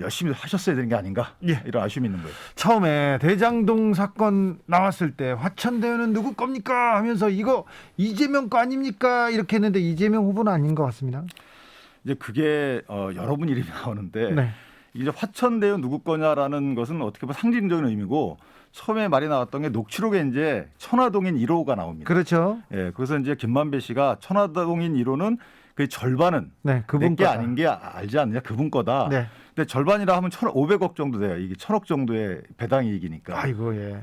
열심히 하셨어야 되는 게 아닌가 예. 이런 아쉬움이 있는 거예요. 처음에 대장동 사건 나왔을 때 화천대유는 누구 겁니까 하면서 이거 이재명 거 아닙니까 이렇게 했는데 이재명 후보는 아닌 것 같습니다. 이제 그게 여러 분 이름이 나오는데 네. 이제 화천대유 누구 거냐라는 것은 어떻게 보면 상징적인 의미고 처음에 말이 나왔던 게 녹취록에 이제 천화동인 1호가 나옵니다. 그렇죠. 예, 그래서 이제 김만배 씨가 천화동인 1호는 그 절반은 네, 그분 내게 거다. 아닌 게 알지 않느냐 그분 거다. 네. 근데 절반이라 하면 1,500억 정도 돼요. 이게 1,000억 정도의 배당 이익이니까. 아이고 예.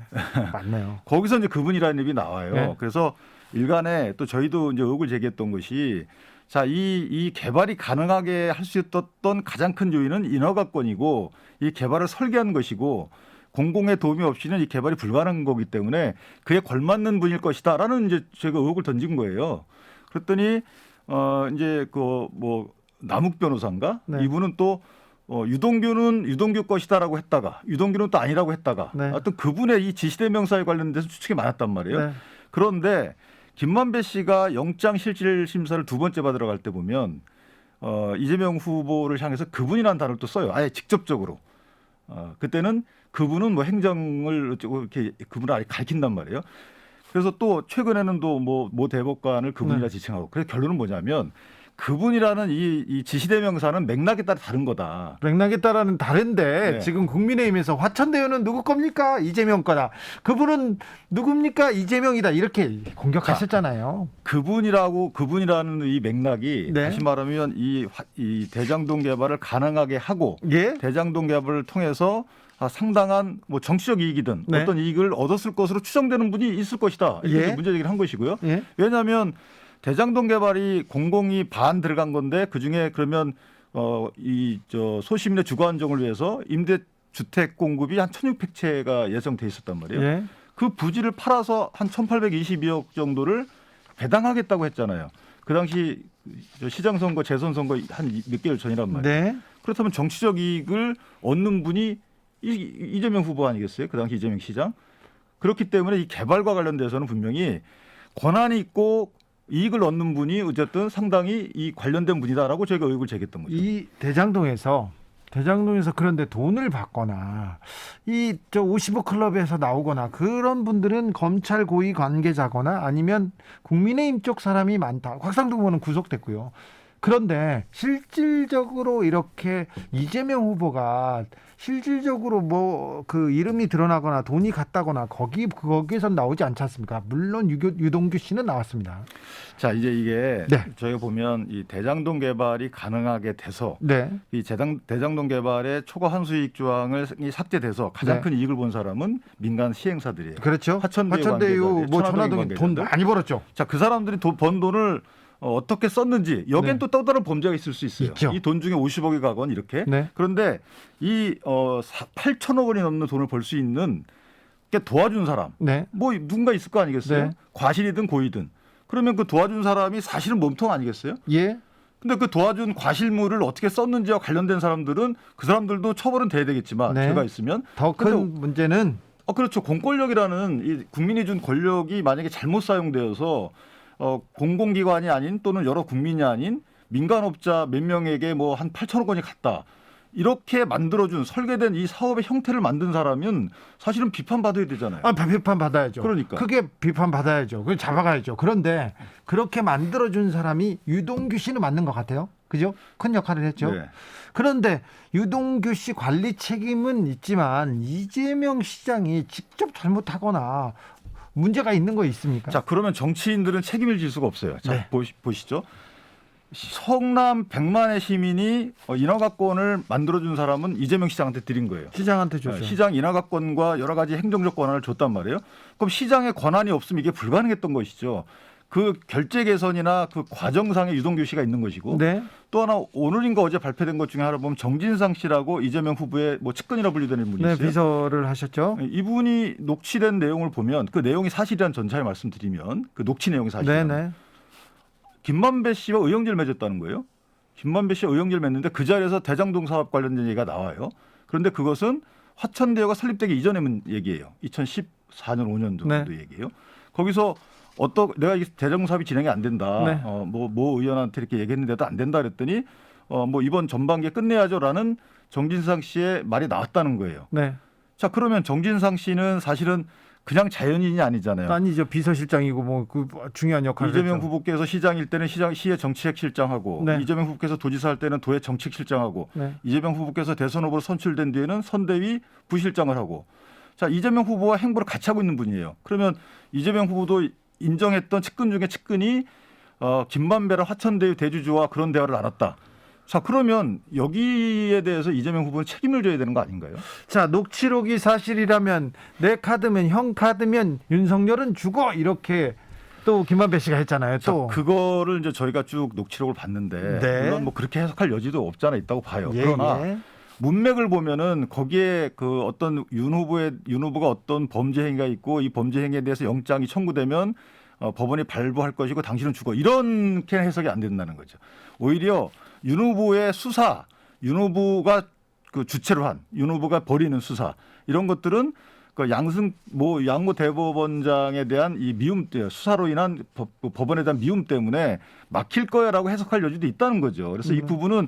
맞네요. 거기서 이제 그분이라는 이름이 나와요. 네. 그래서 일간에 또 저희도 이제 의혹을 제기했던 것이 자, 이 개발이 가능하게 할 수 있었던 가장 큰 요인은 인허가권이고 이 개발을 설계한 것이고 공공의 도움이 없이는 이 개발이 불가능한 거기 때문에 그에 걸맞는 분일 것이다라는 이제 제가 의혹을 던진 거예요. 그랬더니 이제 그 뭐 남욱 변호사인가 네. 이분은 또 유동규는 유동규 것이다라고 했다가 유동규는 또 아니라고 했다가 네. 어떤 그분의 이 지시대명사에 관련돼서 추측이 많았단 말이에요. 네. 그런데 김만배 씨가 영장 실질 심사를 두 번째 받으러 갈 때 보면 이재명 후보를 향해서 그분이라는 단어를 또 써요. 아예 직접적으로. 그때는 그분은 뭐 행정을 어쩌고 이렇게 그분을 아예 가리킨단 말이에요. 그래서 또 최근에는 또 뭐 대법관을 그분이라 네. 지칭하고 그래서 결론은 뭐냐면 그분이라는 이 지시대명사는 맥락에 따라 다른 거다. 맥락에 따라는 다른데 네. 지금 국민의힘에서 화천대유는 누구 겁니까? 이재명 거다. 그분은 누굽니까? 이재명이다. 이렇게 공격하셨잖아요. 그분이라는 이 맥락이 네. 다시 말하면 이 대장동 개발을 가능하게 하고 예? 대장동 개발을 통해서 상당한 뭐 정치적 이익이든 네. 어떤 이익을 얻었을 것으로 추정되는 분이 있을 것이다. 이렇게 예. 문제 제기를 한 것이고요. 예? 왜냐하면 대장동 개발이 공공이 반 들어간 건데 그중에 그러면 소시민의 주거 안정을 위해서 임대 주택 공급이 한 1,600채가 예정돼 있었단 말이에요. 예? 그 부지를 팔아서 한 1,822억 정도를 배당하겠다고 했잖아요. 그 당시 시장 선거, 재선 선거 한 몇 개월 전이란 말이에요. 네. 그렇다면 정치적 이익을 얻는 분이 이재명 후보 아니겠어요? 그 당시 이재명 시장. 그렇기 때문에 이 개발과 관련돼서는 분명히 권한이 있고 이익을 얻는 분이 어쨌든 상당히 이 관련된 분이다라고 저희가 의혹을 제기했던 거죠. 이 대장동에서 그런데 돈을 받거나 이 55 클럽에서 나오거나 그런 분들은 검찰 고위 관계자거나 아니면 국민의힘 쪽 사람이 많다. 곽상도 의원은 구속됐고요. 그런데 실질적으로 이렇게 이재명 후보가 실질적으로 뭐 그 이름이 드러나거나 돈이 갔다거나 거기에선 나오지 않지 않습니까? 물론 유동규 씨는 나왔습니다. 자, 이제 이게 네. 저희가 보면 이 대장동 개발이 가능하게 돼서 네. 이 대장동 개발의 초과 환수이익 조항을 삭제돼서 가장 네. 큰 이익을 본 사람은 민간 시행사들이에요. 그렇죠. 화천대유 화천대유 관계자들, 뭐 천화동인 천화동이 돈 관계자들. 많이 벌었죠. 자, 그 사람들이 번 돈을 어떻게 썼는지 여기엔 네. 또 다른 범죄가 있을 수 있어요. 있죠. 이 돈 중에 50억이 가건 이렇게. 네. 그런데 이 8천억 원이 넘는 돈을 벌 수 있는 게 도와준 사람 네. 뭐 누군가 있을 거 아니겠어요? 네. 과실이든 고의든. 그러면 그 도와준 사람이 사실은 몸통 아니겠어요? 예. 근데 그 도와준 과실물을 어떻게 썼는지와 관련된 사람들은 그 사람들도 처벌은 돼야 되겠지만 네. 죄가 있으면 더 큰 문제는 그렇죠. 공권력이라는 이 국민이 준 권력이 만약에 잘못 사용되어서 공공기관이 아닌 또는 여러 국민이 아닌 민간업자 몇 명에게 뭐 한 8천억 원이 갔다. 이렇게 만들어준 설계된 이 사업의 형태를 만든 사람은 사실은 비판받아야 되잖아요. 비판 받아야죠. 그러니까. 크게 비판 받아야죠. 그걸 잡아가야죠. 그런데 그렇게 만들어준 사람이 유동규 씨는 맞는 것 같아요. 그죠? 큰 역할을 했죠. 네. 그런데 유동규 씨 관리 책임은 있지만 이재명 시장이 직접 잘못하거나 문제가 있는 거 있습니까? 자, 그러면 정치인들은 책임을 질 수가 없어요. 자, 네. 보시죠. 성남 100만의 시민이 인허가권을 만들어준 사람은 이재명 시장한테 드린 거예요. 시장한테 줬죠. 시장 인허가권과 여러 가지 행정적 권한을 줬단 말이에요. 그럼 시장의 권한이 없으면 이게 불가능했던 것이죠. 그 결제 개선이나 그 과정상의 유동규 씨가 있는 것이고 네. 또 하나 오늘인가 어제 발표된 것 중에 하나 보면 정진상 씨라고 이재명 후보의 뭐 측근이라 분류되는 분이 네, 있어요. 비서를 하셨죠. 이분이 녹취된 내용을 보면 그 내용이 사실이란 전차에 말씀드리면 그 녹취 내용이 사실이에요. 네, 네. 김만배 씨와 의형제를 맺었다는 거예요. 김만배 씨와 의형제를 맺는데 그 자리에서 대장동 사업 관련된 얘기가 나와요. 그런데 그것은 화천대유가 설립되기 이전의 얘기예요. 2014년 5년도 네. 얘기예요. 거기서 내가 이 대장동 사업이 진행이 안 된다. 네. 모 의원한테 이렇게 얘기했는데도 안 된다 그랬더니 뭐 이번 전반기에 끝내야죠라는 정진상 씨의 말이 나왔다는 거예요. 네. 자, 그러면 정진상 씨는 사실은 그냥 자연인이 아니잖아요. 아니죠. 비서실장이고 뭐 그 중요한 역할을 이재명 했죠. 후보께서 시장일 때는 시의 정치핵실장하고 네. 이재명 후보께서 도지사 할 때는 도의 정책실장하고 네. 이재명 후보께서 대선 후보로 선출된 뒤에는 선대위 부실장을 하고 자 이재명 후보와 행보를 같이 하고 있는 분이에요. 그러면 이재명 후보도 인정했던 측근 중에 측근이 김만배라 화천대유 대주주와 그런 대화를 나눴다. 자 그러면 여기에 대해서 이재명 후보는 책임을 져야 되는 거 아닌가요? 자, 녹취록이 사실이라면 내 카드면 형 카드면 윤석열은 죽어 이렇게 또 김만배 씨가 했잖아요. 또 자, 그거를 이제 저희가 쭉 녹취록을 봤는데 네. 물론 뭐 그렇게 해석할 여지도 없지 않아 있다고 봐요. 예, 그러나 예. 문맥을 보면은 거기에 그 어떤 윤 후보가 어떤 범죄 행위가 있고 이 범죄 행위에 대해서 영장이 청구되면 법원이 발부할 것이고 당신은 죽어 이렇게 해석이 안 된다는 거죠. 오히려 윤 후보의 수사, 윤 후보가 그 주체로 한 윤 후보가 벌이는 수사 이런 것들은 그 양모 대법원장에 대한 이 미움 수사로 인한 법원에 대한 미움 때문에 막힐 거야라고 해석할 여지도 있다는 거죠. 그래서 이 부분은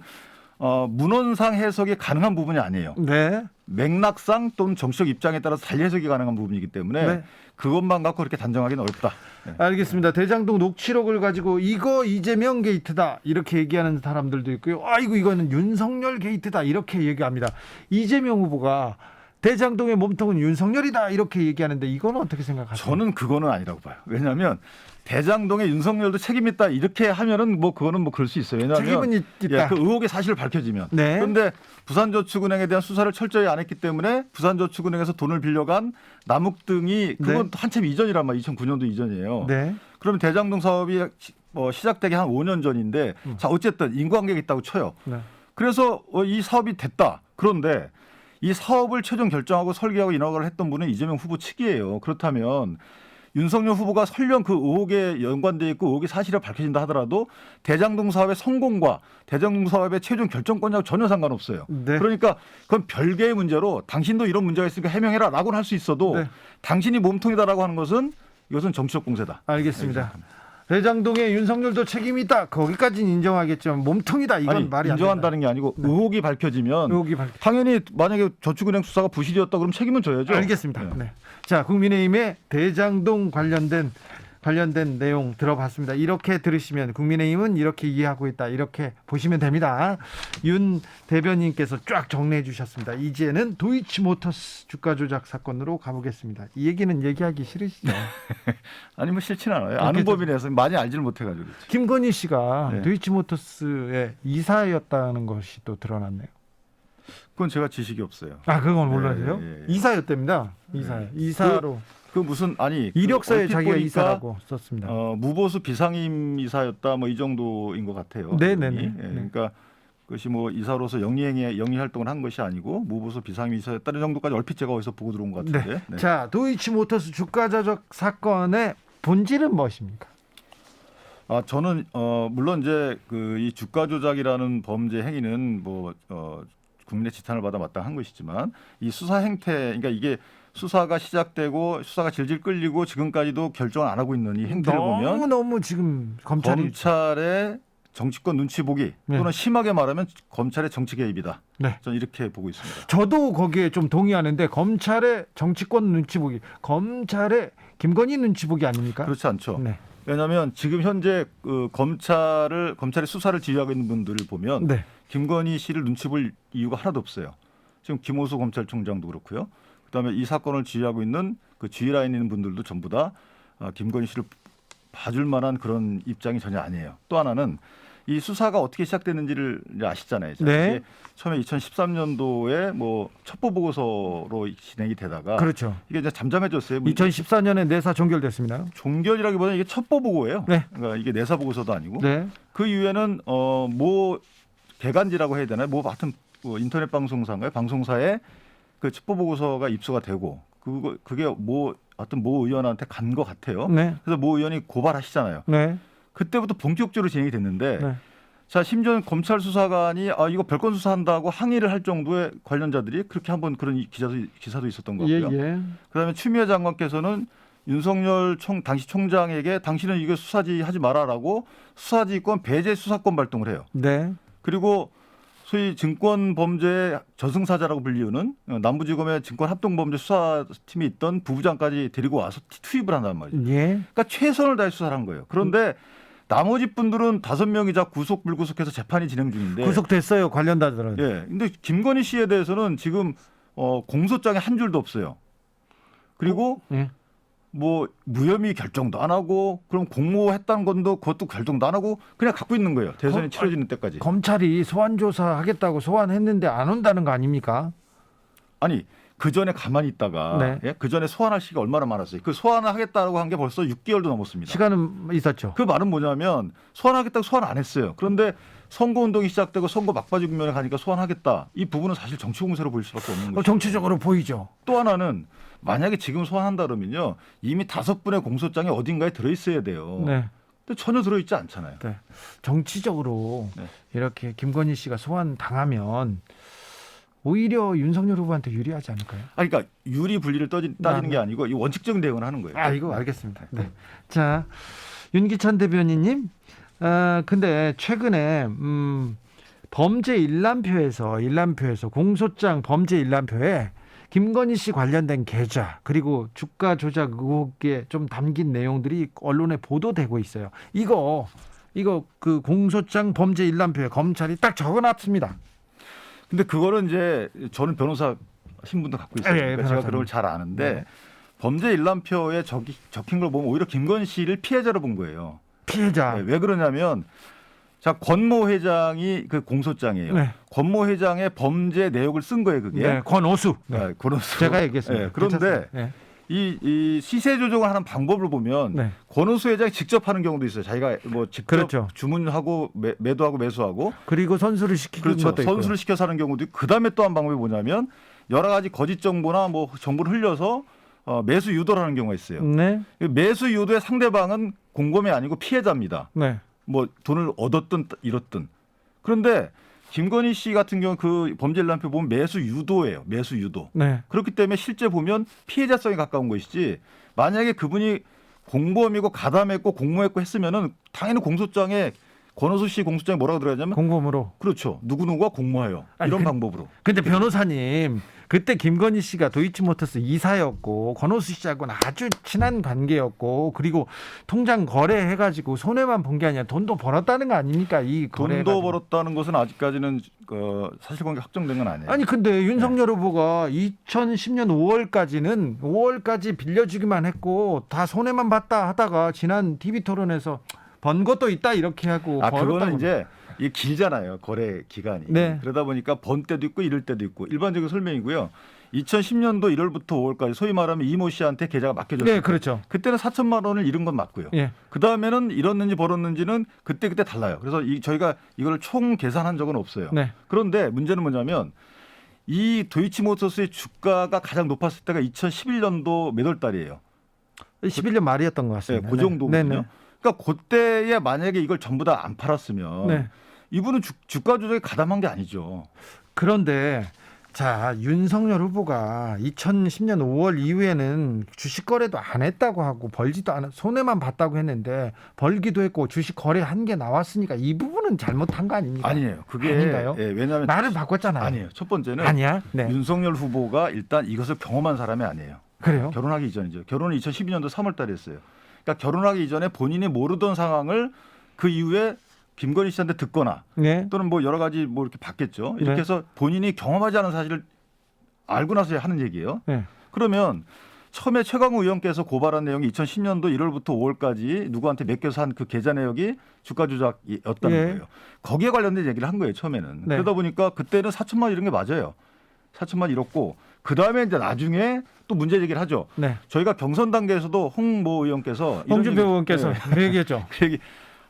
문헌상 해석이 가능한 부분이 아니에요. 네. 맥락상 또는 정치적 입장에 따라서 달리 해석이 가능한 부분이기 때문에 네. 그것만 갖고 그렇게 단정하기는 어렵다. 네. 알겠습니다. 대장동 녹취록을 가지고 이거 이재명 게이트다 이렇게 얘기하는 사람들도 있고요. 아이고 이거는 윤석열 게이트다 이렇게 얘기합니다. 이재명 후보가 대장동의 몸통은 윤석열이다 이렇게 얘기하는데 이건 어떻게 생각하세요? 저는 그거는 아니라고 봐요. 왜냐하면 대장동에 윤석열도 책임 있다 이렇게 하면은 뭐 그거는 뭐 그럴 수 있어요. 왜냐하면 책임은 있다. 예, 그 의혹의 사실을 밝혀지면. 네. 그런데 부산저축은행에 대한 수사를 철저히 안 했기 때문에 부산저축은행에서 돈을 빌려간 남욱 등이 그건 또 한참 이전이란 말이에요. 2009년도 이전이에요. 네. 그러면 대장동 사업이 시작되기 한 5년 전인데 자 어쨌든 인과관계가 있다고 쳐요. 네. 그래서 이 사업이 됐다. 그런데 이 사업을 최종 결정하고 설계하고 인허가를 했던 분은 이재명 후보 측이에요. 그렇다면 윤석열 후보가 설령 그 의혹에 연관돼 있고 의혹이 사실이 밝혀진다 하더라도 대장동 사업의 성공과 대장동 사업의 최종 결정권하고 전혀 상관없어요. 네. 그러니까 그건 별개의 문제로 당신도 이런 문제가 있으니까 해명해라라고는 할 수 있어도 네. 당신이 몸통이다라고 하는 것은 이것은 정치적 공세다. 알겠습니다. 대장동에 윤석열도 책임이 있다. 거기까지는 인정하겠지만 몸통이다. 이건 아니, 말이 안 된다. 인정한다는 게 아니고 의혹이 밝혀지면 의혹이 밝혀. 당연히 만약에 저축은행 수사가 부실이었다 그러면 책임은 져야죠. 알겠습니다. 네. 네. 자, 국민의힘의 대장동 관련된 내용 들어봤습니다. 이렇게 들으시면 국민의힘은 이렇게 이해하고 있다. 이렇게 보시면 됩니다. 윤 대변인께서 쫙 정리해 주셨습니다. 이제는 도이치모터스 주가 조작 사건으로 가보겠습니다. 이 얘기는 얘기하기 싫으시죠? 아니 뭐 싫지는 않아요. 아는 법인에서 많이 알지를 못해가지고. 그렇지. 김건희 씨가 네. 도이치모터스의 이사였다는 것이 또 드러났네요. 그건 제가 지식이 없어요. 아, 그건 몰라요? 예, 예, 예. 이사였답니다. 이사로 그 무슨 아니 이력서에 얼핏 자기가 보니까, 이사라고 썼습니다. 무보수 비상임 이사였다 뭐 이 정도인 것 같아요. 네네네. 예, 그러니까 그것이 뭐 이사로서 영리 활동을 한 것이 아니고 무보수 비상임 이사였다는 정도까지 얼핏 제가 어디서 보고 들어온 것 같은데. 네. 네. 자, 도이치모터스 주가 조작 사건의 본질은 무엇입니까? 저는 물론 이제 그 이 주가 조작이라는 범죄 행위는 뭐 국민의 지탄을 받아 마땅한 것이지만 이 수사 행태, 그러니까 이게 수사가 시작되고 수사가 질질 끌리고 지금까지도 결정을 안 하고 있는 이 행태를 보면 너무 지금 검찰의 정치권 눈치 보기 네. 또는 심하게 말하면 검찰의 정치 개입이다. 네. 저는 이렇게 보고 있습니다. 저도 거기에 좀 동의하는데 검찰의 정치권 눈치 보기, 검찰의 김건희 눈치 보기 아닙니까? 그렇지 않죠. 네. 왜냐하면 지금 현재 그 검찰의 수사를 지휘하고 있는 분들을 보면 네. 김건희 씨를 눈치 볼 이유가 하나도 없어요. 지금 김호수 검찰총장도 그렇고요. 그다음에 이 사건을 지휘하고 있는 그 지휘 라인에 있는 분들도 전부 다 김건희 씨를 봐줄 만한 그런 입장이 전혀 아니에요. 또 하나는 이 수사가 어떻게 시작됐는지를 이제 아시잖아요. 네. 이게 처음에 2013년도에 뭐 첩보 보고서로 진행이 되다가 그렇죠. 이게 이제 잠잠해졌어요. 2014년에 내사 종결됐습니다. 종결이라기보다는 이게 첩보 보고예요. 네. 그러니까 이게 내사 보고서도 아니고 네. 그 이후에는 뭐 개간지라고 해야 되나요? 뭐 하여튼 인터넷 방송사인가요? 방송사에 그 첩보 보고서가 입수가 되고 그게 뭐 하여튼 모 의원한테 간 것 같아요. 네. 그래서 모 의원이 고발하시잖아요. 네. 그때부터 본격적으로 진행이 됐는데 네. 자 심지어 검찰 수사관이 이거 별건 수사한다고 항의를 할 정도의 관련자들이 그렇게 한번 그런 기사도 있었던 것 예, 같고요. 예. 그다음에 추미애 장관께서는 윤석열 당시 총장에게 당신은 이거 수사지 하지 마라라고 수사지권 배제 수사권 발동을 해요. 네. 그리고 소위 증권범죄 저승사자라고 불리우는 남부지검의 증권합동범죄 수사팀이 있던 부부장까지 데리고 와서 투입을 한단 말이죠. 예. 그러니까 최선을 다해 수사를 한 거예요. 그런데 나머지 분들은 5명이자 구속 불구속해서 재판이 진행 중인데 구속됐어요, 관련자들은. 예. 근데 김건희 씨에 대해서는 지금 공소장에 한 줄도 없어요. 그리고 예. 뭐 무혐의 결정도 안 하고 그럼 공모했다는 건도 그것도 결정도 안 하고 그냥 갖고 있는 거예요. 대선이 치러지는 때까지. 검찰이 소환 조사하겠다고 소환했는데 안 온다는 거 아닙니까? 아니 그 전에 가만히 있다가 네. 예? 그 전에 소환할 시기가 얼마나 많았어요. 그 소환을 하겠다고 한 게 벌써 6개월도 넘었습니다. 시간은 있었죠. 그 말은 뭐냐면 소환하겠다고 소환 안 했어요. 그런데 선거운동이 시작되고 선거 막바지 국면에 가니까 소환하겠다. 이 부분은 사실 정치 공세로 보일 수밖에 없는 거죠. 정치적으로 보이죠. 또 하나는 만약에 지금 소환한다 그러면요. 이미 5분의 공소장이 어딘가에 들어있어야 돼요. 네. 근데 전혀 들어있지 않잖아요. 네. 정치적으로 네. 이렇게 김건희 씨가 소환 당하면 오히려 윤석열 후보한테 유리하지 않을까요? 그러니까 유리 분리를 따지는 게 아니고 이 원칙적인 대응을 하는 거예요. 이거 알겠습니다. 네. 자, 윤기찬 대변인님, 근데 최근에 범죄 일람표에서 공소장 범죄 일람표에 김건희 씨 관련된 계좌 그리고 주가 조작 의혹에 좀 담긴 내용들이 언론에 보도되고 있어요. 이거 그 공소장 범죄 일람표에 검찰이 딱 적어놨습니다. 근데 그거는 이제 저는 변호사 신분도 갖고 있어요. 예, 그러니까 제가 변호사님. 그런 걸 잘 아는데 네. 범죄 일람표에 적힌 걸 보면 오히려 김건희 씨를 피해자로 본 거예요. 피해자. 네, 왜 그러냐면 자 권모 회장이 그 공소장이에요. 네. 권모 회장의 범죄 내역을 쓴 거예요, 그게. 네, 권오수. 네, 권오수. 제가 얘기했습니다. 네, 그런데 괜찮습니다. 네. 이 시세 조정을 하는 방법을 보면 네. 권오수 회장이 직접 하는 경우도 있어요. 자기가 뭐 직접 그렇죠. 주문하고 매도하고 매수하고 그리고 선수를 시키는 그렇죠. 것도 있고요. 선수를 시켜서 하는 경우도 있고 그다음에 또 한 방법이 뭐냐면 여러 가지 거짓 정보나 뭐 정보를 흘려서 매수 유도를 하는 경우가 있어요. 네. 매수 유도의 상대방은 공범이 아니고 피해자입니다. 네. 뭐 돈을 얻었든 잃었든. 그런데 김건희 씨 같은 경우 그 범죄 일람표 보면 매수 유도예요. 매수 유도. 네. 그렇기 때문에 실제 보면 피해자성에 가까운 것이지 만약에 그분이 공범이고 가담했고 공모했고 했으면은 당연히 공소장에 권오수 씨 공소장에 뭐라고 들어가냐면 공범으로. 그렇죠. 누구누구가 공모해요. 아니, 이런 방법으로. 근데 변호사님 그때 김건희 씨가 도이치모터스 이사였고 권오수 씨하고는 아주 친한 관계였고 그리고 통장 거래해가지고 손해만 본 게 아니라 돈도 벌었다는 거 아닙니까? 이 거래 돈도 벌었다는 것은 아직까지는 사실관계 확정된 건 아니에요. 아니 근데 윤석열 후보가 2010년 5월까지 빌려주기만 했고 다 손해만 봤다 하다가 지난 TV 토론에서 번 것도 있다 이렇게 하고 그거는 이제 이게 길잖아요. 거래 기간이. 네. 그러다 보니까 번 때도 있고 이럴 때도 있고 일반적인 설명이고요. 2010년도 1월부터 5월까지 소위 말하면 이모 씨한테 계좌가 맡겨졌어요. 네, 그렇죠. 그때는 4천만 원을 잃은 건 맞고요. 예. 그 다음에는 잃었는지 벌었는지는 그때 달라요. 그래서 저희가 이걸 총 계산한 적은 없어요. 네. 그런데 문제는 뭐냐면 이 도이치모터스의 주가가 가장 높았을 때가 2011년도 몇 월 달이에요. 11년 말이었던 것 같습니다. 네, 그 정도거든요. 네, 네. 그러니까 그때에 만약에 이걸 전부 다 안 팔았으면 네. 이분은 주가 조작에 가담한 게 아니죠. 그런데 자 윤석열 후보가 2010년 5월 이후에는 주식 거래도 안 했다고 하고 벌지도 않아 손해만 봤다고 했는데 벌기도 했고 주식 거래한 게 나왔으니까 이 부분은 잘못한 거 아닙니까? 아니에요. 그게 아닌가요? 왜냐하면 말을 바꿨잖아요. 아니에요. 첫 번째는 아니야? 네. 윤석열 후보가 일단 이것을 경험한 사람이 아니에요. 그래요? 결혼하기 이전이죠. 결혼을 2012년도 3월 달에 했어요. 그러니까 결혼하기 이전에 본인이 모르던 상황을 그 이후에 김건희 씨한테 듣거나 네. 또는 뭐 여러 가지 뭐 이렇게 봤겠죠. 이렇게 네. 해서 본인이 경험하지 않은 사실을 알고 나서 하는 얘기예요. 네. 그러면 처음에 최강욱 의원께서 고발한 내용이 2010년도 1월부터 5월까지 누구한테 맡겨서 한 그 계좌 내역이 주가 조작이었다는 예. 거예요. 거기에 관련된 얘기를 한 거예요. 처음에는. 네. 그러다 보니까 그때는 4천만 원 이런 게 맞아요. 4천만 원 잃었고 그다음에 이제 나중에 또 문제 제기를 하죠. 네. 저희가 경선 단계에서도 홍모 의원께서 홍준표 의원께서 네. 얘기했죠. 그 얘기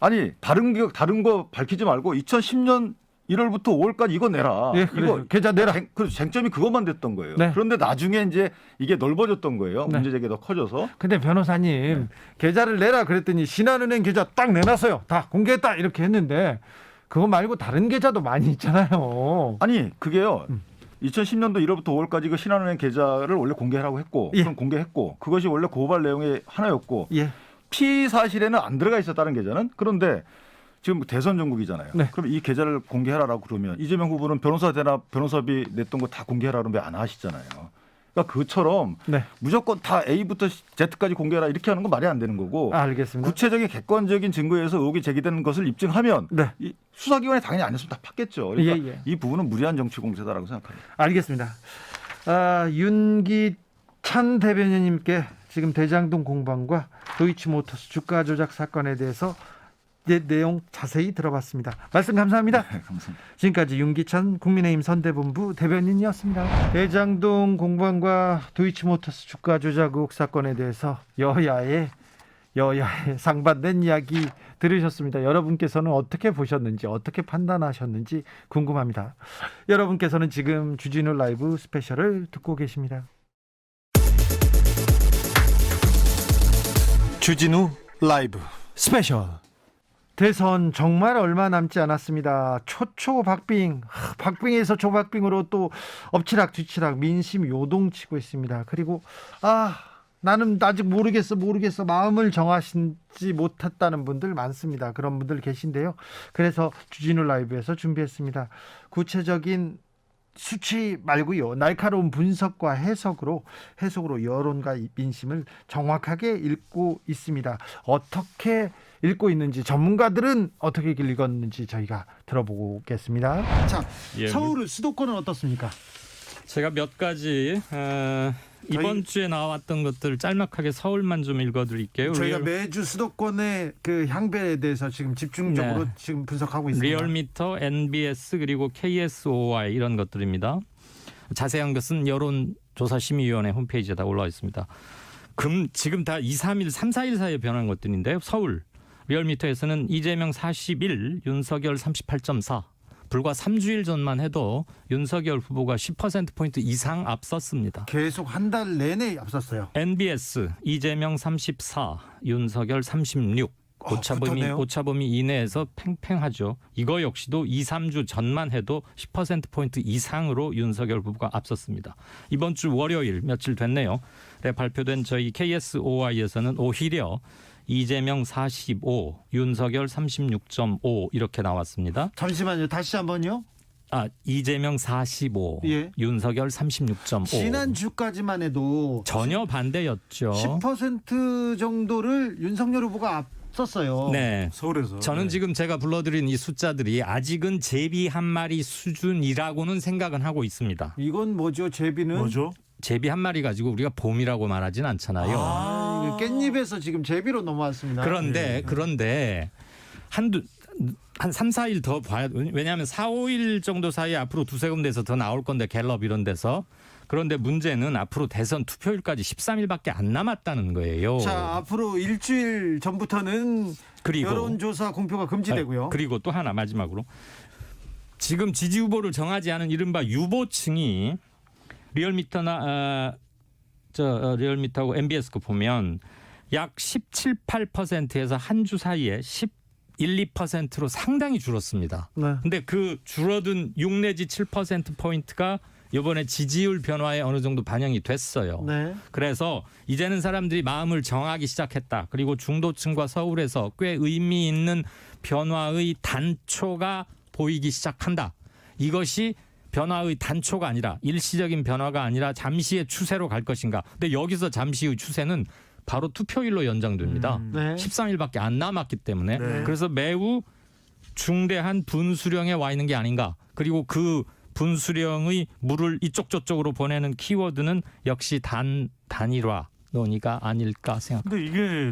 아니 다른 거 밝히지 말고 2010년 1월부터 5월까지 이거 내라. 예, 그래요. 이거 계좌 내라. 쟁점이 그것만 됐던 거예요. 네. 그런데 나중에 이제 이게 넓어졌던 거예요. 네. 문제 제기가 더 커져서. 근데 변호사님 계좌를 내라 그랬더니 신한은행 계좌 딱 내놨어요. 다 공개했다 이렇게 했는데 그거 말고 다른 계좌도 많이 있잖아요. 아니 그게요. 2010년도 1월부터 5월까지 그 신한은행 계좌를 원래 공개하라고 했고 예. 그럼 공개했고 그것이 원래 고발 내용의 하나였고 예. 피의 사실에는 안 들어가 있었다는 계좌는. 그런데 지금 대선 전국이잖아요. 네. 그럼 이 계좌를 공개하라고 그러면 이재명 후보는 변호사 대납 변호사비 냈던 거 다 공개하라 그러면 왜 안 하시잖아요. 그러니까 그처럼 네. 무조건 다 A부터 Z까지 공개하라 이렇게 하는 건 말이 안 되는 거고 알겠습니다. 구체적인 객관적인 증거에 의해서 의혹이 제기되는 것을 입증하면 네. 이 수사기관이 당연히 안 했으면 다 팠겠죠. 그러니까 예, 예. 이 부분은 무리한 정치 공세다라고 생각합니다. 알겠습니다. 윤기찬 대변인님께 지금 대장동 공방과 도이치모터스 주가 조작 사건에 대해서 내용 자세히 들어봤습니다. 말씀 감사합니다. 네, 감사합니다. 지금까지 윤기찬 국민의힘 선대본부 대변인이었습니다. 대장동 공방과 도이치모터스 주가 조작 의혹 사건에 대해서 여야의 상반된 이야기 들으셨습니다. 여러분께서는 어떻게 보셨는지 어떻게 판단하셨는지 궁금합니다. 여러분께서는 지금 주진우 라이브 스페셜을 듣고 계십니다. 주진우 라이브 스페셜. 대선 정말 얼마 남지 않았습니다. 박빙에서 초박빙으로 또 엎치락 뒤치락 민심 요동치고 있습니다. 그리고 나는 아직 모르겠어 마음을 정하시지 못했다는 분들 많습니다. 그런 분들 계신데요. 그래서 주진우 라이브에서 준비했습니다. 구체적인 수치 말고요. 날카로운 분석과 해석으로 여론과 민심을 정확하게 읽고 있습니다. 어떻게 읽고 있는지 전문가들은 어떻게 읽었는지 저희가 들어보겠습니다. 자, 예, 서울 수도권은 어떻습니까? 제가 몇 가지 이번 주에 나왔던 것들을 짤막하게 서울만 좀 읽어드릴게요. 저희가 매주 수도권의 그 향배에 대해서 지금 집중적으로 네. 지금 분석하고 있습니다. 리얼미터, NBS 그리고 KSOI 이런 것들입니다. 자세한 것은 여론조사심의위원회 홈페이지에 다 올라와 있습니다. 지금 다 3, 4일 사이에 변한 것들인데요. 서울 리얼미터에서는 이재명 41, 윤석열 38.4. 불과 3주일 전만 해도 윤석열 후보가 10%포인트 이상 앞섰습니다. 계속 한 달 내내 앞섰어요. NBS 이재명 34, 윤석열 36. 붙었네요. 오차범위 이내에서 팽팽하죠. 이거 역시도 2, 3주 전만 해도 10%포인트 이상으로 윤석열 후보가 앞섰습니다. 이번 주 월요일 며칠 됐네요. 네, 발표된 저희 KSOI에서는 오히려 이재명 45, 윤석열 36.5 이렇게 나왔습니다. 잠시만요. 다시 한번요. 이재명 45, 예. 윤석열 36.5. 지난주까지만 해도 전혀 반대였죠. 10% 정도를 윤석열 후보가 앞섰어요. 네. 서울에서. 저는 지금 제가 불러드린 이 숫자들이 아직은 제비 한 마리 수준이라고는 생각은 하고 있습니다. 이건 뭐죠? 제비는? 제비 한 마리 가지고 우리가 봄이라고 말하진 않잖아요. 이거 깻잎에서 지금 제비로 넘어왔습니다. 그런데 한 3, 4일 더 봐야, 왜냐하면 4, 5일 정도 사이에 앞으로 두세 군데에서 더 나올 건데 갤럽 이런 데서. 그런데 문제는 앞으로 대선 투표일까지 13일밖에 안 남았다는 거예요. 자, 앞으로 일주일 전부터는 그리고 여론조사 공표가 금지되고요. 그리고 또 하나 마지막으로 지금 지지 후보를 정하지 않은 이른바 유보층이 리얼미터나 리얼미터하고 MBS 거 보면 약 17, 8%에서 한 주 사이에 11, 2%로 상당히 줄었습니다. 네. 근데 그 줄어든 6 내지 7%포인트가 이번에 지지율 변화에 어느 정도 반영이 됐어요. 네. 그래서 이제는 사람들이 마음을 정하기 시작했다. 그리고 중도층과 서울에서 꽤 의미 있는 변화의 단초가 보이기 시작한다. 이것이 변화의 단초가 아니라 일시적인 변화가 아니라 잠시의 추세로 갈 것인가. 근데 여기서 잠시의 추세는 바로 투표일로 연장됩니다. 네. 13일밖에 안 남았기 때문에. 네. 그래서 매우 중대한 분수령에 와 있는 게 아닌가. 그리고 그 분수령의 물을 이쪽 저쪽으로 보내는 키워드는 역시 단일화 논의가 아닐까 생각합니다. 근데 이게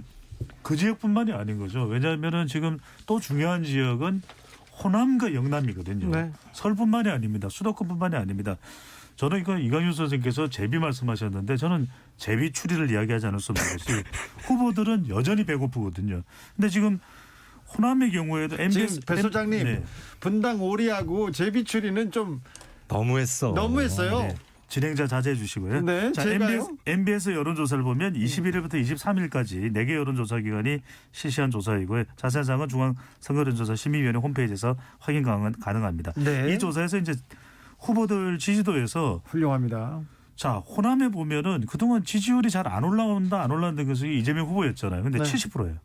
그 지역뿐만이 아닌 거죠. 왜냐하면은 지금 또 중요한 지역은 호남과 영남이거든요. 네. 서울뿐만이 아닙니다. 수도권뿐만이 아닙니다. 저는 이거 이강윤 선생님께서 제비 말씀하셨는데 저는 제비 추리를 이야기하지 않을 수 없는 것이 후보들은 여전히 배고프거든요. 근데 지금 호남의 경우에도 지금 MBS 배 소장님 네. 분당 오리하고 제비 추리는 좀 너무했어요. 네. 진행자 자제해 주시고요. 네, 자, 제가요? MBS 여론조사를 보면 21일부터 23일까지 4개 여론조사기관이 실시한 조사이고요. 자세한 사항은 중앙선거여론조사심의위원회 홈페이지에서 확인 가능합니다. 네. 이 조사에서 이제 후보들 지지도에서 훌륭합니다. 자, 호남에 보면은 그동안 지지율이 잘 안 올라온다는 것이 이재명 후보였잖아요. 근데 네. 70%예요.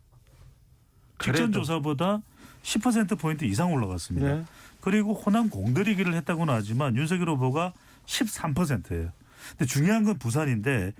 직전 그래도. 조사보다 10%포인트 이상 올라갔습니다. 네. 그리고 호남 공들이기를 했다고는 하지만 윤석열 후보가 13%예요. 근데 중요한 건 부산인데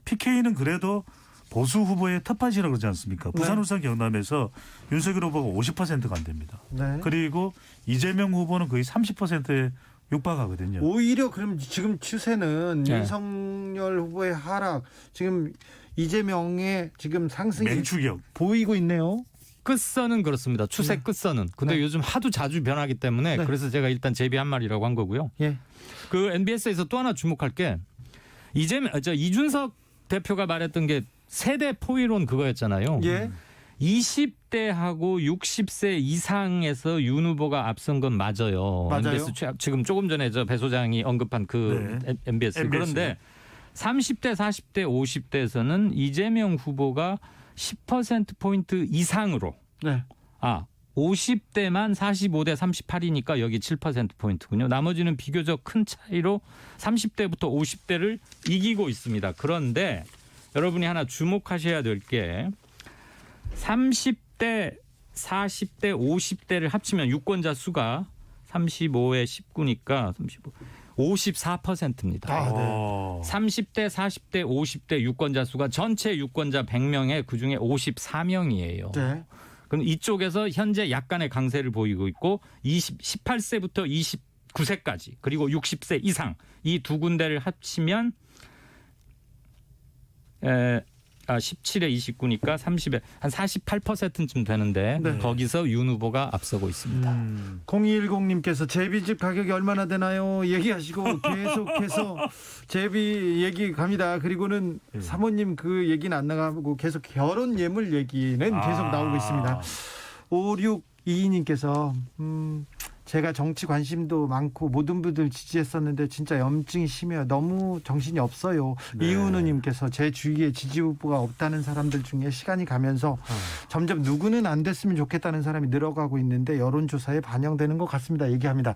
PK는 그래도 보수 후보의 텃밭이라고 그러지 않습니까? 부산, 네. 울산, 경남에서 윤석열 후보가 50%가 안 됩니다. 네. 그리고 이재명 후보는 거의 30%에 육박하거든요. 오히려 그럼 지금 추세는 네. 윤석열 후보의 하락, 지금 이재명의 지금 상승이 맹추격. 보이고 있네요. 끝선은 그렇습니다. 추세 네. 끝선은. 근데 네. 요즘 하도 자주 변하기 때문에 네. 그래서 제가 일단 제비 한 말이라고 한 거고요. 예. 그 MBS에서 또 하나 주목할 게 이준석 대표가 말했던 게 세대 포위론 그거였잖아요. 예. 20대하고 60세 이상에서 윤 후보가 앞선 건 맞아요. 맞아요. MBS 지금 조금 전에 배 소장이 언급한 그 네. MBS. 그런데 30대, 40대, 50대에서는 이재명 후보가 10%포인트 이상으로 네. 50대만 45대 38이니까 여기 7%포인트군요. 나머지는 비교적 큰 차이로 30대부터 50대를 이기고 있습니다. 그런데 여러분이 하나 주목하셔야 될 게 30대, 40대, 50대를 합치면 유권자 수가 35에 19니까 54%입니다. 아, 네. 30대, 40대, 50대 유권자 수가 전체 유권자 100명의 그중에 54명이에요. 네. 그럼 이쪽에서 현재 약간의 강세를 보이고 있고 18세부터 29세까지 그리고 60세 이상 이 두 군데를 합치면 17에 29니까 30에 한 48%쯤 되는데 네. 거기서 윤 후보가 앞서고 있습니다. 0210님께서 제비집 가격이 얼마나 되나요? 얘기하시고 계속해서 제비 얘기 갑니다. 그리고는 사모님 그 얘기는 안 나가고 계속 결혼 예물 얘기는 계속 나오고 있습니다. 5622님께서 제가 정치 관심도 많고 모든 분들 지지했었는데 진짜 염증이 심해요. 너무 정신이 없어요. 네. 이은우님께서 제 주위에 지지 후보가 없다는 사람들 중에 시간이 가면서 점점 누구는 안 됐으면 좋겠다는 사람이 늘어가고 있는데 여론조사에 반영되는 것 같습니다. 얘기합니다.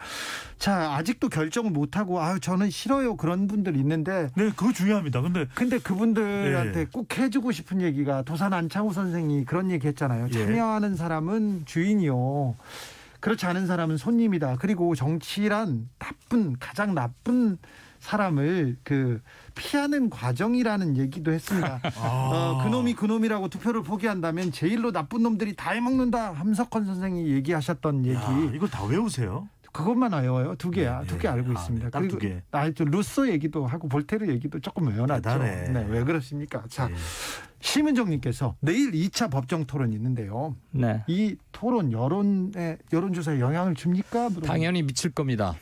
자, 아직도 결정을 못하고 저는 싫어요. 그런 분들 있는데 네, 그거 중요합니다. 근데 그분들한테 예. 꼭 해주고 싶은 얘기가 도산 안창호 선생이 그런 얘기 했잖아요. 예. 참여하는 사람은 주인이요. 그렇지 않은 사람은 손님이다. 그리고 정치란 가장 나쁜 사람을 피하는 과정이라는 얘기도 했습니다. 그놈이라고 투표를 포기한다면 제일로 나쁜 놈들이 다 해먹는다. 함석헌 선생이 얘기하셨던 얘기. 이거 다 외우세요? 그것만 외워요. 두 개야. 네, 두 개 알고 네. 있습니다. 딱 두 개. 루소 얘기도 하고 볼테르 얘기도 조금 외워놨죠. 대단해. 네, 왜 그렇습니까? 자, 네. 심은정님께서 내일 2차 법정 토론이 있는데요. 네. 이 토론 여론조사에 영향을 줍니까? 당연히 미칠 겁니다.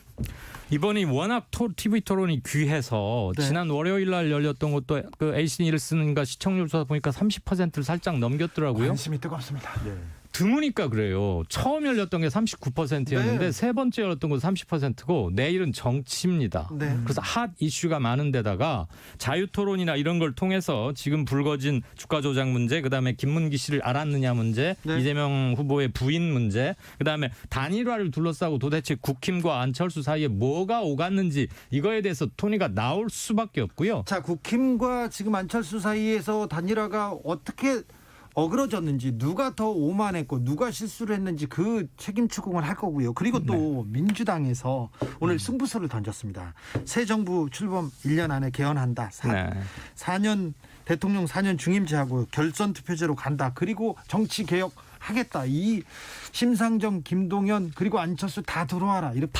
이번이 워낙 TV 토론이 귀해서 네. 지난 월요일 날 열렸던 것도 그 AC 닐슨인가 시청률 조사 보니까 30%를 살짝 넘겼더라고요. 관심이 뜨겁습니다. 네. 드무니까 그래요. 처음 열렸던 게 39%였는데 네. 세 번째 열렸던 건 30%고 내일은 정치입니다. 네. 그래서 핫 이슈가 많은 데다가 자유토론이나 이런 걸 통해서 지금 불거진 주가 조작 문제, 그다음에 김문기 씨를 알았느냐 문제, 네. 이재명 후보의 부인 문제, 그다음에 단일화를 둘러싸고 도대체 국힘과 안철수 사이에 뭐가 오갔는지 이거에 대해서 토의가 나올 수밖에 없고요. 자, 국힘과 지금 안철수 사이에서 단일화가 어떻게 어그러졌는지, 누가 더 오만했고 누가 실수를 했는지 그 책임 추궁을 할 거고요. 그리고 또 민주당에서 오늘 승부수를 던졌습니다. 새 정부 출범 1년 안에 개헌한다. 4년 대통령 4년 중임제하고 결선 투표제로 간다. 그리고 정치 개혁 하겠다. 이 심상정, 김동연 그리고 안철수 다 들어와라. 이렇게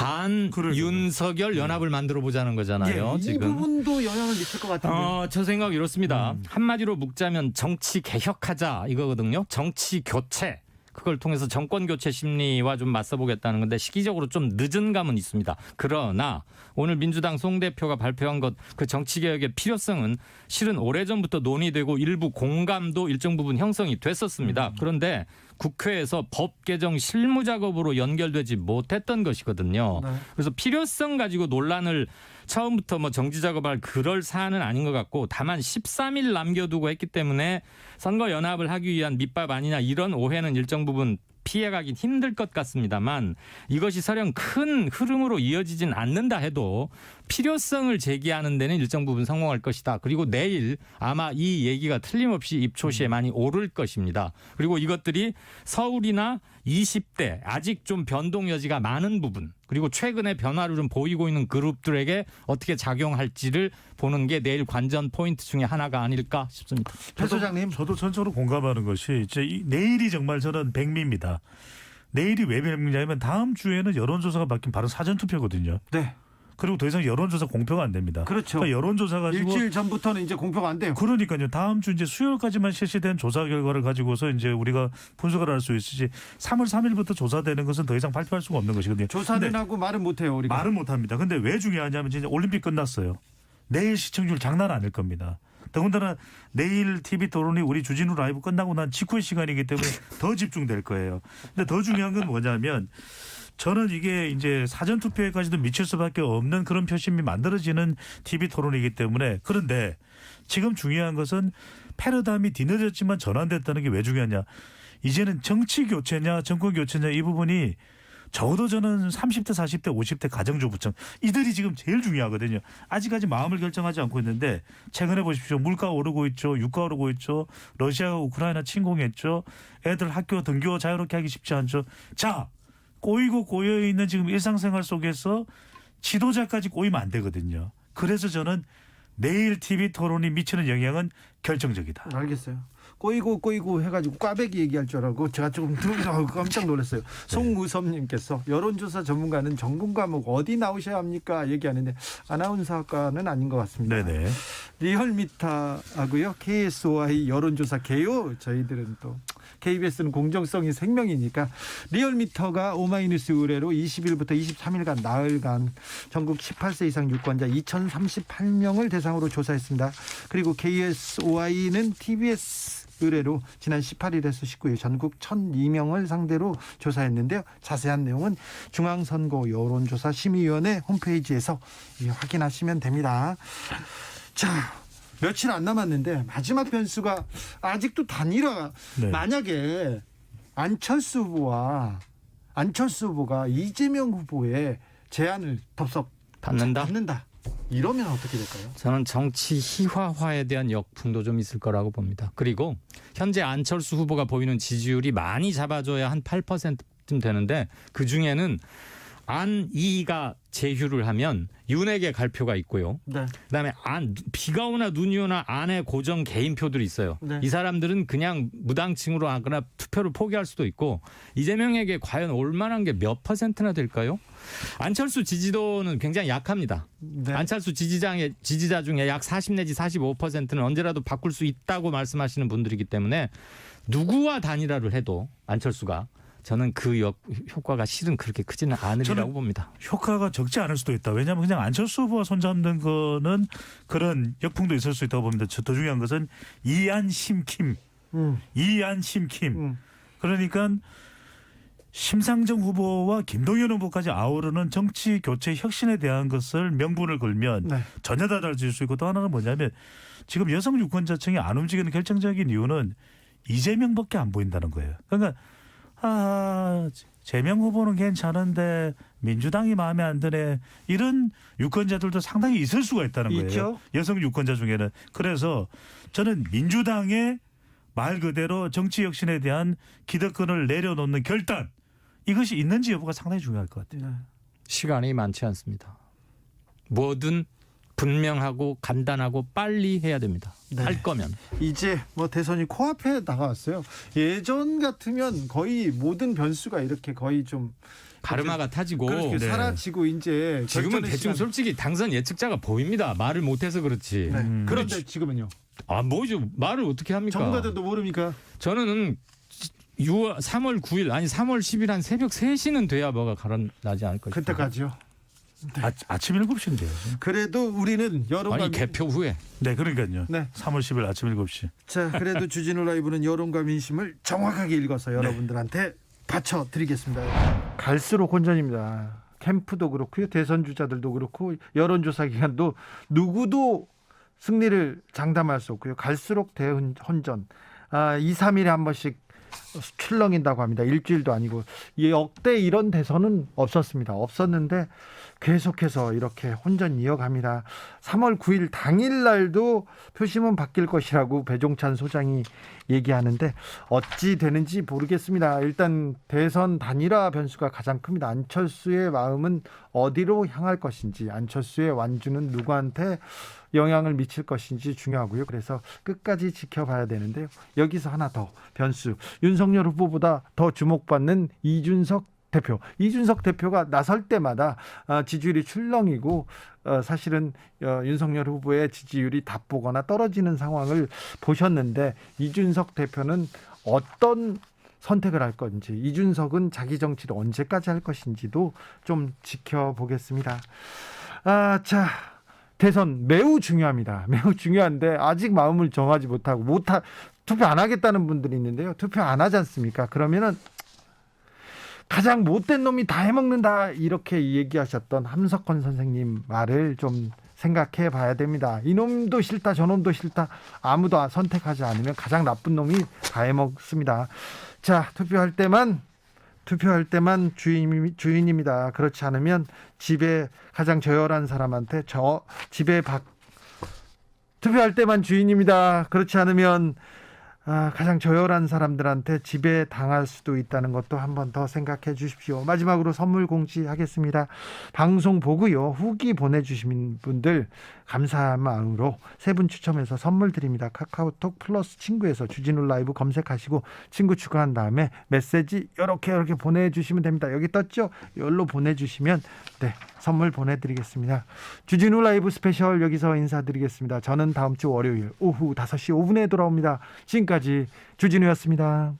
윤석열 연합을 만들어 보자는 거잖아요. 이 지금. 부분도 영향을 미칠 것 같은데. 저 생각 이렇습니다. 한마디로 묵자면 정치 개혁하자 이거거든요. 정치 교체. 그걸 통해서 정권 교체 심리와 좀 맞서보겠다는 건데 시기적으로 좀 늦은 감은 있습니다. 그러나 오늘 민주당 송 대표가 발표한 것 그 정치개혁의 필요성은 실은 오래전부터 논의되고 일부 공감도 일정 부분 형성이 됐었습니다. 그런데 국회에서 법 개정 실무 작업으로 연결되지 못했던 것이거든요. 네. 그래서 필요성 가지고 논란을 처음부터 뭐 정지 작업할 그럴 사안은 아닌 것 같고 다만 13일 남겨두고 했기 때문에 선거 연합을 하기 위한 밑밥 아니냐 이런 오해는 일정 부분 피해가긴 힘들 것 같습니다만 이것이 설령 큰 흐름으로 이어지진 않는다 해도 필요성을 제기하는 데는 일정 부분 성공할 것이다. 그리고 내일 아마 이 얘기가 틀림없이 입초시에 많이 오를 것입니다. 그리고 이것들이 서울이나 20대 아직 좀 변동 여지가 많은 부분 그리고 최근에 변화를 좀 보이고 있는 그룹들에게 어떻게 작용할지를 보는 게 내일 관전 포인트 중에 하나가 아닐까 싶습니다. 배 소장님. 저도 전적으로 공감하는 것이 이제 내일이 정말 저는 백미입니다. 내일이 왜 백미냐면 다음 주에는 여론조사가 바뀐 바로 사전투표거든요. 네. 그리고 더 이상 여론조사 공표가 안 됩니다. 그렇죠. 그러니까 여론조사 가지고 일주일 전부터는 이제 공표가 안 돼요. 그러니까요. 다음 주 이제 수요일까지만 실시된 조사 결과를 가지고서 이제 우리가 분석을 할 수 있으지 3월 3일부터 조사되는 것은 더 이상 발표할 수가 없는 것이거든요. 조사는 근데 하고 말은 못해요. 우리가. 말은 못합니다. 근데 왜 중요하냐면 이제 올림픽 끝났어요. 내일 시청률 장난 아닐 겁니다. 더군다나 내일 TV 토론이 우리 주진우 라이브 끝나고 난 직후의 시간이기 때문에 더 집중될 거예요. 근데 더 중요한 건 뭐냐면 저는 이게 이제 사전투표에까지도 미칠 수밖에 없는 그런 표심이 만들어지는 TV 토론이기 때문에 그런데 지금 중요한 것은 패러다임이 뒤늦었지만 전환됐다는 게 왜 중요하냐. 이제는 정치 교체냐 정권 교체냐 이 부분이 적어도 저는 30대, 40대, 50대 가정주부층 이들이 지금 제일 중요하거든요. 아직까지 마음을 결정하지 않고 있는데 최근에 보십시오. 물가 오르고 있죠. 유가 오르고 있죠. 러시아가 우크라이나 침공했죠. 애들 학교 등교 자유롭게 하기 쉽지 않죠. 자, 꼬이고 꼬여있는 지금 일상생활 속에서 지도자까지 꼬이면 안 되거든요. 그래서 저는 내일 TV 토론이 미치는 영향은 결정적이다. 알겠어요. 꼬이고 해가지고 꽈배기 얘기할 줄 알고 제가 조금 깜짝 놀랐어요. 송우섭님께서 여론조사 전문가는 전공 과목 어디 나오셔야 합니까? 얘기하는데 아나운서학과는 아닌 것 같습니다. 네네. 리얼미터하고요. KSOI 여론조사 개요. 저희들은 또 KBS는 공정성이 생명이니까 리얼미터가 오마이뉴스 의뢰로 20일부터 23일간 나흘간 전국 18세 이상 유권자 2038명을 대상으로 조사했습니다. 그리고 KSOI는 TBS 의뢰로 지난 18일에서 19일 전국 1,002명을 상대로 조사했는데요. 자세한 내용은 중앙선거 여론조사 심의위원회 홈페이지에서 확인하시면 됩니다. 자, 며칠 안 남았는데 마지막 변수가 아직도 단일화. 네. 만약에 안철수 후보가 이재명 후보의 제안을 덥석 받는다. 이러면 어떻게 될까요? 저는 정치 희화화에 대한 역풍도 좀 있을 거라고 봅니다. 그리고 현재 안철수 후보가 보이는 지지율이 많이 잡아줘야 한 8%쯤 되는데 그중에는 안이가 제휴를 하면 윤에게 갈 표가 있고요. 네. 그다음에 비가 오나 눈이 오나 안에 고정 개인표들이 있어요. 네. 이 사람들은 그냥 무당층으로 하거나 투표를 포기할 수도 있고 이재명에게 과연 올 만한 게 몇 %나 될까요? 안철수 지지도는 굉장히 약합니다. 네. 안철수 지지자 중에 약 40 내지 45%는 언제라도 바꿀 수 있다고 말씀하시는 분들이기 때문에 누구와 단일화를 해도 안철수가 저는 그 효과가 실은 그렇게 크지는 않으리라고 봅니다. 효과가 적지 않을 수도 있다. 왜냐하면 그냥 안철수 후보가 손잡는 거는 그런 역풍도 있을 수 있다고 봅니다. 더 중요한 것은 이안심킴. 그러니까 심상정 후보와 김동연 후보까지 아우르는 정치 교체 혁신에 대한 것을 명분을 걸면 네. 전혀 달라질 수 있고 또 하나는 뭐냐면 지금 여성 유권자층이 안 움직이는 결정적인 이유는 이재명밖에 안 보인다는 거예요. 그러니까 재명 후보는 괜찮은데 민주당이 마음에 안 드네. 이런 유권자들도 상당히 있을 수가 있다는 거예요. 있죠. 여성 유권자 중에는. 그래서 저는 민주당의 말 그대로 정치 혁신에 대한 기득권을 내려놓는 결단. 이것이 있는지 여부가 상당히 중요할 것 같아요. 네. 시간이 많지 않습니다. 뭐든 분명하고 간단하고 빨리 해야 됩니다. 네. 할 거면. 이제 뭐 대선이 코앞에 다가왔어요. 예전 같으면 거의 모든 변수가 이렇게 거의 좀 가르마가 타지고 그렇게 네. 사라지고 이제 지금은 결전의 대충 시간. 솔직히 당선 예측자가 보입니다. 말을 못해서 그렇지. 네. 그런데 지금은요. 뭐죠? 말을 어떻게 합니까? 전문가들도 모릅니까? 저는 3월 9일 아니 3월 10일 한 새벽 3시는 돼야 뭐가 가라나지 않을 것이다. 그때까지요. 아침 7시인데요. 그래도 우리는 여론과 아니 개표 후에 네, 그러니까요. 네. 3월 10일 아침 7시. 자, 그래도 주진우 라이브는 여론과 민심을 정확하게 읽어서 여러분들한테 바쳐드리겠습니다. 갈수록 혼전입니다. 캠프도 그렇고요, 대선 주자들도 그렇고, 여론조사 기관도 누구도 승리를 장담할 수 없고요. 갈수록 대혼전. 2, 3일에 한 번씩 출렁인다고 합니다. 일주일도 아니고. 역대 이런 대선은 없었습니다. 없었는데 계속해서 이렇게 혼전 이어갑니다. 3월 9일 당일날도 표심은 바뀔 것이라고 배종찬 소장이 얘기하는데 어찌 되는지 모르겠습니다. 일단 대선 단일화 변수가 가장 큽니다. 안철수의 마음은 어디로 향할 것인지, 안철수의 완주는 누구한테 영향을 미칠 것인지 중요하고요. 그래서 끝까지 지켜봐야 되는데요. 여기서 하나 더 변수. 윤석열 후보보다 더 주목받는 이준석 대표. 이준석 대표가 나설 때마다 지지율이 출렁이고 사실은 윤석열 후보의 지지율이 답보거나 떨어지는 상황을 보셨는데, 이준석 대표는 어떤 선택을 할 건지, 이준석은 자기 정치를 언제까지 할 것인지도 좀 지켜보겠습니다. 자, 대선 매우 중요합니다. 매우 중요한데 아직 마음을 정하지 못하고 투표 안 하겠다는 분들이 있는데요. 투표 안 하지 않습니까? 그러면은 가장 못된 놈이 다 해먹는다, 이렇게 얘기하셨던 함석헌 선생님 말을 좀 생각해 봐야 됩니다. 이놈도 싫다, 저놈도 싫다, 아무도 선택하지 않으면 가장 나쁜 놈이 다 해먹습니다. 자, 투표할 때만 주인입니다. 그렇지 않으면 집에 가장 저열한 사람한테 투표할 때만 주인입니다. 그렇지 않으면 가장 저열한 사람들한테 지배 당할 수도 있다는 것도 한 번 더 생각해 주십시오. 마지막으로 선물 공지하겠습니다. 방송 보고요, 후기 보내주신 분들 감사한 마음으로 3분 추첨해서 선물 드립니다. 카카오톡 플러스 친구에서 주진우 라이브 검색하시고 친구 추가한 다음에 메시지 이렇게 보내주시면 됩니다. 여기 떴죠? 여기로 보내주시면 선물 보내드리겠습니다. 주진우 라이브 스페셜 여기서 인사드리겠습니다. 저는 다음 주 월요일 오후 5시 5분에 돌아옵니다. 지금까지 주진우였습니다.